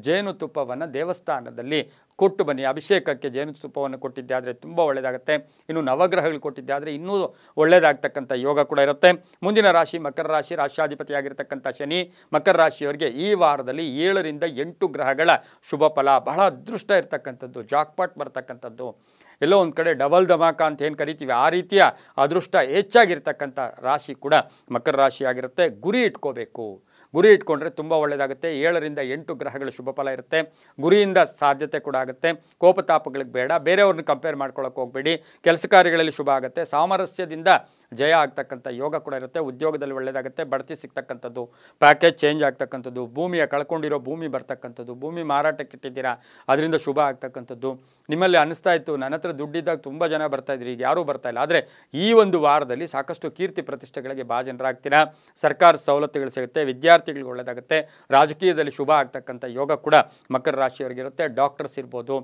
ಜೇನುತುಪ್ಪವನ್ನು ದೇವಸ್ಥಾನದಲ್ಲಿ ಕೊಟ್ಟು ಬನ್ನಿ. ಅಭಿಷೇಕಕ್ಕೆ ಜೇನುತುಪ್ಪವನ್ನು ಕೊಟ್ಟಿದ್ದೆ ಆದರೆ ತುಂಬ ಒಳ್ಳೆಯದಾಗುತ್ತೆ. ಇನ್ನು ನವಗ್ರಹಗಳು ಕೊಟ್ಟಿದ್ದೆ ಆದರೆ ಇನ್ನೂ ಒಳ್ಳೆಯದಾಗ್ತಕ್ಕಂಥ ಯೋಗ ಕೂಡ ಇರುತ್ತೆ. ಮುಂದಿನ ರಾಶಿ ಮಕರ ರಾಶಿ. ರಾಶಿಯಾಧಿಪತಿಯಾಗಿರ್ತಕ್ಕಂಥ ಶನಿ ಮಕರ ರಾಶಿಯವರಿಗೆ ಈ ವಾರದಲ್ಲಿ 7 ರಿಂದ 8 ಗ್ರಹಗಳ ಶುಭ ಫಲ. ಬಹಳ ಅದೃಷ್ಟ ಇರ್ತಕ್ಕಂಥದ್ದು, ಜಾಕ್ಪಾಟ್ ಬರ್ತಕ್ಕಂಥದ್ದು, ಎಲ್ಲೋ ಒಂದು ಕಡೆ ಡಬಲ್ ಧಮಾಕ ಅಂತ ಏನು ಕರಿತೀವಿ ಆ ರೀತಿಯ ಅದೃಷ್ಟ ಹೆಚ್ಚಾಗಿರ್ತಕ್ಕಂಥ ರಾಶಿ ಕೂಡ ಮಕರ ರಾಶಿ ಆಗಿರುತ್ತೆ. ಗುರಿ ಇಟ್ಕೊಂಡ್ರೆ ತುಂಬ ಒಳ್ಳೆಯದಾಗುತ್ತೆ. 7 ರಿಂದ 8 ಗ್ರಹಗಳ ಶುಭ ಫಲ ಇರುತ್ತೆ. ಗುರಿಯಿಂದ ಸಾಧ್ಯತೆ ಕೂಡ ಆಗುತ್ತೆ. ಕೋಪತಾಪಗಳಿಗೆ ಬೇಡ, ಬೇರೆಯವ್ರನ್ನ ಕಂಪೇರ್ ಮಾಡ್ಕೊಳ್ಳೋಕೆ ಹೋಗಬೇಡಿ. ಕೆಲಸ ಕಾರ್ಯಗಳಲ್ಲಿ ಶುಭ ಆಗುತ್ತೆ. ಸಾಮರಸ್ಯದಿಂದ ಜಯ ಆಗ್ತಕ್ಕಂಥ ಯೋಗ ಕೂಡ ಇರುತ್ತೆ. ಉದ್ಯೋಗದಲ್ಲಿ ಒಳ್ಳೆಯದಾಗುತ್ತೆ. ಬಡ್ತಿ ಸಿಗ್ತಕ್ಕಂಥದ್ದು, ಪ್ಯಾಕೇಜ್ ಚೇಂಜ್ ಆಗ್ತಕ್ಕಂಥದ್ದು, ಕಳ್ಕೊಂಡಿರೋ ಭೂಮಿ ಬರ್ತಕ್ಕಂಥದ್ದು, ಭೂಮಿ ಮಾರಾಟಕ್ಕೆ ಇಟ್ಟಿದ್ದೀರಾ ಅದರಿಂದ ಶುಭ ಆಗ್ತಕ್ಕಂಥದ್ದು. ನಿಮ್ಮಲ್ಲಿ ಅನಿಸ್ತಾ ಇತ್ತು ನನ್ನ ಹತ್ರ ದುಡ್ಡಿದ್ದಾಗ ತುಂಬ ಜನ ಬರ್ತಾಯಿದ್ರಿ, ಈಗ ಯಾರೂ ಬರ್ತಾಯಿಲ್ಲ. ಆದರೆ ಈ ಒಂದು ವಾರದಲ್ಲಿ ಸಾಕಷ್ಟು ಕೀರ್ತಿ ಪ್ರತಿಷ್ಠೆಗಳಿಗೆ ಭಾಜನರಾಗ್ತೀರಾ. ಸರ್ಕಾರ ಸವಲತ್ತುಗಳು ಸಿಗುತ್ತೆ. ವಿದ್ಯಾರ್ಥಿಗಳಿಗೆ ಒಳ್ಳೆಯದಾಗುತ್ತೆ. ರಾಜಕೀಯದಲ್ಲಿ ಶುಭ ಆಗ್ತಕ್ಕಂಥ ಯೋಗ ಕೂಡ ಮಕರ ರಾಶಿಯವರಿಗಿರುತ್ತೆ. ಡಾಕ್ಟರ್ಸ್ ಇರ್ಬೋದು,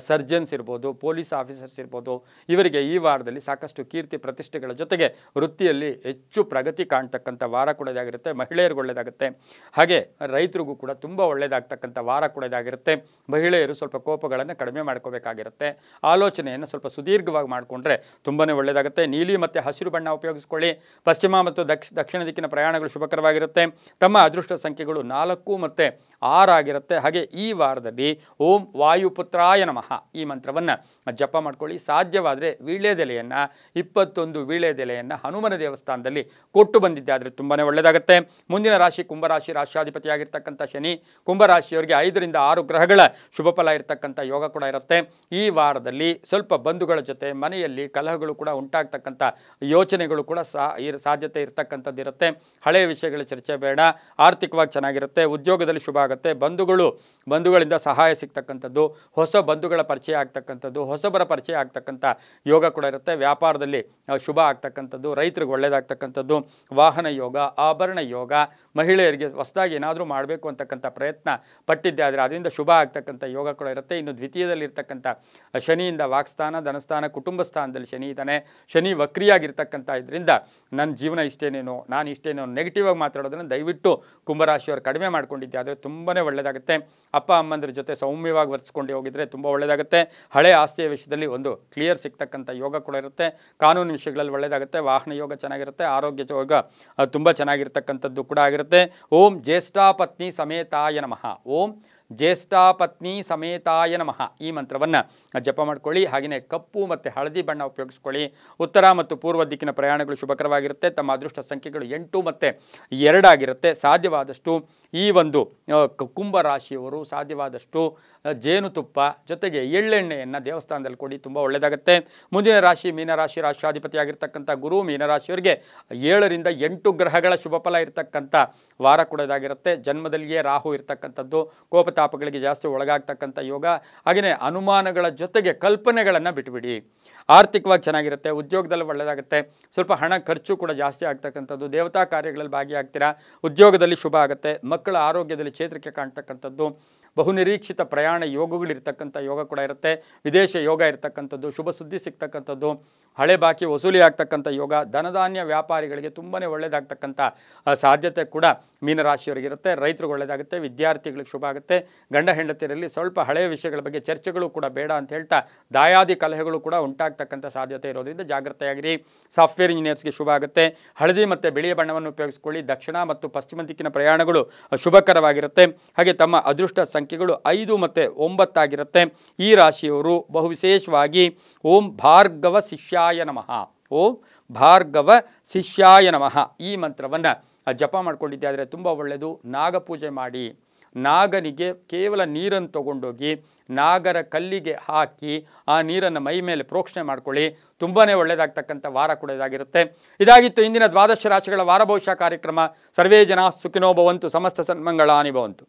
ಸರ್ಜನ್ಸ್ ಇರ್ಬೋದು, ಪೊಲೀಸ್ ಆಫೀಸರ್ಸ್ ಇರ್ಬೋದು, ಇವರಿಗೆ ಈ ವಾರದಲ್ಲಿ ಸಾಕಷ್ಟು ಕೀರ್ತಿ ಪ್ರತಿಷ್ಠೆಗಳ ಜೊತೆಗೆ ವೃತ್ತಿಯಲ್ಲಿ ಹೆಚ್ಚು ಪ್ರಗತಿ ಕಾಣ್ತಕ್ಕಂಥ ವಾರ ಕೂಡ ಇದಾಗಿರುತ್ತೆ. ಮಹಿಳೆಯರಿಗೆ ಒಳ್ಳೆಯದಾಗುತ್ತೆ. ಹಾಗೆ ರೈತರಿಗೂ ಕೂಡ ತುಂಬ ಒಳ್ಳೆಯದಾಗ್ತಕ್ಕಂಥ ವಾರ ಕೂಡ ಇದಾಗಿರುತ್ತೆ. ಮಹಿಳೆಯರು ಸ್ವಲ್ಪ ಕೋಪಗಳನ್ನು ಕಡಿಮೆ ಮಾಡ್ಕೋಬೇಕಾಗಿರುತ್ತೆ. ಆಲೋಚನೆಯನ್ನು ಸ್ವಲ್ಪ ಸುದೀರ್ಘವಾಗಿ ಮಾಡಿಕೊಂಡ್ರೆ ತುಂಬಾ ಒಳ್ಳೆಯದಾಗುತ್ತೆ. ನೀಲಿ ಮತ್ತು ಹಸಿರು ಬಣ್ಣ ಉಪಯೋಗಿಸ್ಕೊಳ್ಳಿ. ಪಶ್ಚಿಮ ಮತ್ತು ದಕ್ಷಿಣ ದಿಕ್ಕಿನ ಪ್ರಯಾಣಗಳು ಶುಭಕರವಾಗಿರುತ್ತೆ. ತಮ್ಮ ಅದೃಷ್ಟ ಸಂಖ್ಯೆಗಳು 4 ಮತ್ತು 6 ಆಗಿರುತ್ತೆ. ಹಾಗೆ ಈ ವಾರದಲ್ಲಿ ಓಂ ವಾಯುಪುತ್ರಾಯ ನಮಃ ಈ ಮಂತ್ರವನ್ನು ಜಪ ಮಾಡ್ಕೊಳ್ಳಿ. ಸಾಧ್ಯವಾದರೆ ವೀಳ್ಯದೆಲೆಯನ್ನು 21 ವೀಳ್ಯದೆಲೆಯನ್ನು ಹನುಮನ ದೇವಸ್ಥಾನದಲ್ಲಿ ಕೊಟ್ಟು ಬಂದಿದ್ದೆ ಆದರೆ ತುಂಬಾ ಒಳ್ಳೆಯದಾಗುತ್ತೆ. ಮುಂದಿನ ರಾಶಿ ಕುಂಭರಾಶಿ. ರಾಶಿಯಾಧಿಪತಿಯಾಗಿರ್ತಕ್ಕಂಥ ಶನಿ ಕುಂಭರಾಶಿಯವರಿಗೆ 5 ರಿಂದ 6 ಗ್ರಹಗಳ ಶುಭ ಫಲ ಇರತಕ್ಕಂಥ ಯೋಗ ಕೂಡ ಇರುತ್ತೆ. ಈ ವಾರದಲ್ಲಿ ಸ್ವಲ್ಪ ಬಂಧುಗಳ ಜೊತೆ ಮನೆಯಲ್ಲಿ ಕಲಹಗಳು ಕೂಡ ಉಂಟಾಗ್ತಕ್ಕಂಥ ಯೋಚನೆಗಳು ಕೂಡ ಸಾಧ್ಯತೆ ಇರತಕ್ಕಂಥದ್ದು ಇರುತ್ತೆ. ಹಳೆಯ ವಿಷಯಗಳ ಚರ್ಚೆ ಬೇಡ. ಆರ್ಥಿಕವಾಗಿ ಚೆನ್ನಾಗಿರುತ್ತೆ. ಉದ್ಯೋಗದಲ್ಲಿ ಶುಭ ಆಗುತ್ತೆ. ಬಂಧುಗಳಿಂದ ಸಹಾಯ ಸಿಗ್ತಕ್ಕಂಥದ್ದು, ಹೊಸ ಬಂಧುಗಳ ಪರಿಚಯ ಆಗ್ತಕ್ಕಂಥದ್ದು, ಹೊಸಬರ ಪರಿಚಯ ಆಗ್ತಕ್ಕಂಥ ಯೋಗ ಕೂಡ ಇರುತ್ತೆ. ವ್ಯಾಪಾರದಲ್ಲಿ ಶುಭ ಆಗ್ತಕ್ಕಂಥದ್ದು. ಒಳ್ಳೆಯದಾಗ್ತಕ್ಕಂಥದ್ದು, ರೈತರಿಗೆ ಒಳ್ಳೆಯದಾಗ್ತಕ್ಕಂಥದ್ದು, ವಾಹನ ಯೋಗ, ಆಭರಣ ಯೋಗ, ಮಹಿಳೆಯರಿಗೆ ಹೊಸದಾಗಿ ಏನಾದರೂ ಮಾಡಬೇಕು ಅಂತಕ್ಕಂಥ ಪ್ರಯತ್ನ ಪಟ್ಟಿದ್ದೆ ಆದರೆ ಅದರಿಂದ ಶುಭ ಆಗ್ತಕ್ಕಂಥ ಯೋಗ ಕೂಡ ಇರುತ್ತೆ. ಇನ್ನು ದ್ವಿತೀಯದಲ್ಲಿರ್ತಕ್ಕಂಥ ಶನಿಯಿಂದ ವಾಕ್ಸ್ಥಾನ, ಧನಸ್ಥಾನ, ಕುಟುಂಬ ಸ್ಥಾನದಲ್ಲಿ ಶನಿ ಇದ್ದಾನೆ. ಶನಿ ವಕ್ರಿಯಾಗಿರ್ತಕ್ಕಂಥ ಇದರಿಂದ ನನ್ನ ಜೀವನ ಇಷ್ಟೇನೇನೋ, ನಾನು ಇಷ್ಟೇನೋ ನೆಗೆಟಿವ್ ಆಗಿ ಮಾತಾಡೋದನ್ನು ದಯವಿಟ್ಟು ಕುಂಭರಾಶಿಯವರು ಕಡಿಮೆ ಮಾಡ್ಕೊಂಡಿದ್ದೆ ಆದರೆ ತುಂಬಾ ಒಳ್ಳೆಯದಾಗುತ್ತೆ. ಅಪ್ಪ ಅಮ್ಮಂದ್ರ ಜೊತೆ ಸೌಮ್ಯವಾಗಿ ವರ್ತಿಸ್ಕೊಂಡು ಹೋಗಿದ್ರೆ ತುಂಬ ಒಳ್ಳೆಯದಾಗುತ್ತೆ. ಹಳೆ ಆಸ್ತಿಯ ವಿಷಯದಲ್ಲಿ ಒಂದು ಕ್ಲಿಯರ್ ಸಿಗ್ತಕ್ಕಂಥ ಯೋಗ ಕೂಡ ಇರುತ್ತೆ. ಕಾನೂನು ವಿಷಯಗಳಲ್ಲಿ ಒಳ್ಳೆಯದಾಗುತ್ತೆ. ವಾಹನ ಯೋಗ ಚೆನ್ನಾಗಿರುತ್ತೆ. ಆರೋಗ್ಯ ಯೋಗ ತುಂಬ ಚೆನ್ನಾಗಿರ್ತಕ್ಕಂಥದ್ದು ಕೂಡ ಆಗಿರುತ್ತೆ. ಓಂ ಜ್ಯೇಷ್ಠಾಪತ್ನಿ ಸಮೇತಾಯ ನಮಃ. ಓಂ ಜ್ಯೇಷ್ಠಾಪತ್ನಿ ಸಮೇತಾಯ ನಮಃ ಈ ಮಂತ್ರವನ್ನು ಜಪ ಮಾಡ್ಕೊಳ್ಳಿ. ಹಾಗೆಯೇ ಕಪ್ಪು ಮತ್ತು ಹಳದಿ ಬಣ್ಣ ಉಪಯೋಗಿಸ್ಕೊಳ್ಳಿ. ಉತ್ತರ ಮತ್ತು ಪೂರ್ವ ದಿಕ್ಕಿನ ಪ್ರಯಾಣಗಳು ಶುಭಕರವಾಗಿರುತ್ತೆ. ತಮ್ಮ ಅದೃಷ್ಟ ಸಂಖ್ಯೆಗಳು 8 ಮತ್ತು 2 ಆಗಿರುತ್ತೆ. ಸಾಧ್ಯವಾದಷ್ಟು ಈ ಒಂದು ಕುಂಭ ರಾಶಿಯವರು ಸಾಧ್ಯವಾದಷ್ಟು ಜೇನುತುಪ್ಪ ಜೊತೆಗೆ ಎಳ್ಳೆಣ್ಣೆಯನ್ನು ದೇವಸ್ಥಾನದಲ್ಲಿ ಕೊಡಿ, ತುಂಬ ಒಳ್ಳೆಯದಾಗುತ್ತೆ. ಮುಂದಿನ ರಾಶಿ ಮೀನರಾಶಿ. ರಾಷ್ಟ್ರಾಧಿಪತಿಯಾಗಿರ್ತಕ್ಕಂಥ ಗುರು ಮೀನರಾಶಿಯವರಿಗೆ 7ರಿಂದ 8 ಗ್ರಹಗಳ ಶುಭ ಫಲ ಇರತಕ್ಕಂಥ ವಾರ ಕೂಡ ಇದಾಗಿರುತ್ತೆ. ಜನ್ಮದಲ್ಲಿಯೇ ರಾಹು ಇರ್ತಕ್ಕಂಥದ್ದು, ಕೋಪತಾಪಗಳಿಗೆ ಜಾಸ್ತಿ ಒಳಗಾಗ್ತಕ್ಕಂಥ ಯೋಗ. ಹಾಗೆಯೇ ಅನುಮಾನಗಳ ಜೊತೆಗೆ ಕಲ್ಪನೆಗಳನ್ನು ಬಿಟ್ಟುಬಿಡಿ. ಆರ್ಥಿಕವಾಗಿ ಚೆನ್ನಾಗಿರುತ್ತೆ. ಉದ್ಯೋಗದಲ್ಲಿ ಒಳ್ಳೆಯದಾಗುತ್ತೆ. ಸ್ವಲ್ಪ ಹಣ ಖರ್ಚು ಕೂಡ ಜಾಸ್ತಿ ಆಗ್ತಕ್ಕಂಥದ್ದು. ದೇವತಾ ಕಾರ್ಯಗಳಲ್ಲಿ ಭಾಗಿಯಾಗ್ತೀರಾ. ಉದ್ಯೋಗದಲ್ಲಿ ಶುಭ ಆಗುತ್ತೆ. ಮಕ್ಕಳ ಆರೋಗ್ಯದಲ್ಲಿ ಚೇತರಿಕೆ ಕಾಣ್ತಕ್ಕಂಥದ್ದು. ಬಹುನಿರೀಕ್ಷಿತ ಪ್ರಯಾಣ ಯೋಗಗಳಿರ್ತಕ್ಕಂಥ ಯೋಗ ಕೂಡ ಇರುತ್ತೆ. ವಿದೇಶ ಯೋಗ ಇರ್ತಕ್ಕಂಥದ್ದು, ಶುಭ ಸುದ್ದಿ ಸಿಗ್ತಕ್ಕಂಥದ್ದು, ಹಳೆ ಬಾಕಿ ವಸೂಲಿ ಆಗ್ತಕ್ಕಂಥ ಯೋಗ, ಧನಧಾನ್ಯ ವ್ಯಾಪಾರಿಗಳಿಗೆ ತುಂಬಾ ಒಳ್ಳೆಯದಾಗ್ತಕ್ಕಂಥ ಸಾಧ್ಯತೆ ಕೂಡ ಮೀನರಾಶಿಯವರಿಗಿರುತ್ತೆ. ರೈತರಿಗೆ ಒಳ್ಳೆಯದಾಗುತ್ತೆ. ವಿದ್ಯಾರ್ಥಿಗಳಿಗೆ ಶುಭ ಆಗುತ್ತೆ. ಗಂಡ ಹೆಂಡತಿಯರಲ್ಲಿ ಸ್ವಲ್ಪ ಹಳೆಯ ವಿಷಯಗಳ ಬಗ್ಗೆ ಚರ್ಚೆಗಳು ಕೂಡ ಬೇಡ ಅಂತ ಹೇಳ್ತಾ ದಾಯಾದಿ ಕಲಹಗಳು ಕೂಡ ಉಂಟಾಗ್ತಕ್ಕಂಥ ಸಾಧ್ಯತೆ ಇರೋದ್ರಿಂದ ಜಾಗ್ರತೆಯಾಗಿರಿ. ಸಾಫ್ಟ್ವೇರ್ ಇಂಜಿನಿಯರ್ಸ್ಗೆ ಶುಭ ಆಗುತ್ತೆ. ಹಳದಿ ಮತ್ತು ಬಿಳಿಯ ಬಣ್ಣವನ್ನು ಉಪಯೋಗಿಸ್ಕೊಳ್ಳಿ. ದಕ್ಷಿಣ ಮತ್ತು ಪಶ್ಚಿಮ ದಿಕ್ಕಿನ ಪ್ರಯಾಣಗಳು ಶುಭಕರವಾಗಿರುತ್ತೆ. ಹಾಗೆ ತಮ್ಮ ಅದೃಷ್ಟ ಸಂಖ್ಯೆಗಳು 5 ಮತ್ತು 9 ಆಗಿರುತ್ತೆ. ಈ ರಾಶಿಯವರು ಬಹು ವಿಶೇಷವಾಗಿ ಓಂ ಭಾರ್ಗವ ಶಿಷ್ಯಾಯ ನಮಃ, ಓಂ ಭಾರ್ಗವ ಶಿಷ್ಯಾಯ ನಮಃ ಈ ಮಂತ್ರವನ್ನು ಜಪ ಮಾಡ್ಕೊಂಡಿದ್ದೆ ಆದರೆ ತುಂಬ ಒಳ್ಳೆಯದು. ನಾಗಪೂಜೆ ಮಾಡಿ, ನಾಗನಿಗೆ ಕೇವಲ ನೀರನ್ನು ತಗೊಂಡೋಗಿ ನಾಗರ ಕಲ್ಲಿಗೆ ಹಾಕಿ ಆ ನೀರನ್ನು ಮೈ ಮೇಲೆ ಪ್ರೋಕ್ಷಣೆ ಮಾಡ್ಕೊಳ್ಳಿ. ತುಂಬಾ ಒಳ್ಳೆಯದಾಗ್ತಕ್ಕಂಥ ವಾರ ಕೂಡ ಇದಾಗಿರುತ್ತೆ. ಇದಾಗಿತ್ತು ಇಂದಿನ ದ್ವಾದಶ ರಾಶಿಗಳ ವಾರ ಭವಿಷ್ಯ ಕಾರ್ಯಕ್ರಮ. ಸರ್ವೇ ಜನ ಸುಖಿನೋ ಭವಂತು, ಸಮಸ್ತ ಸನ್ಮಂಗಳಾನಿ ಭವಂತು.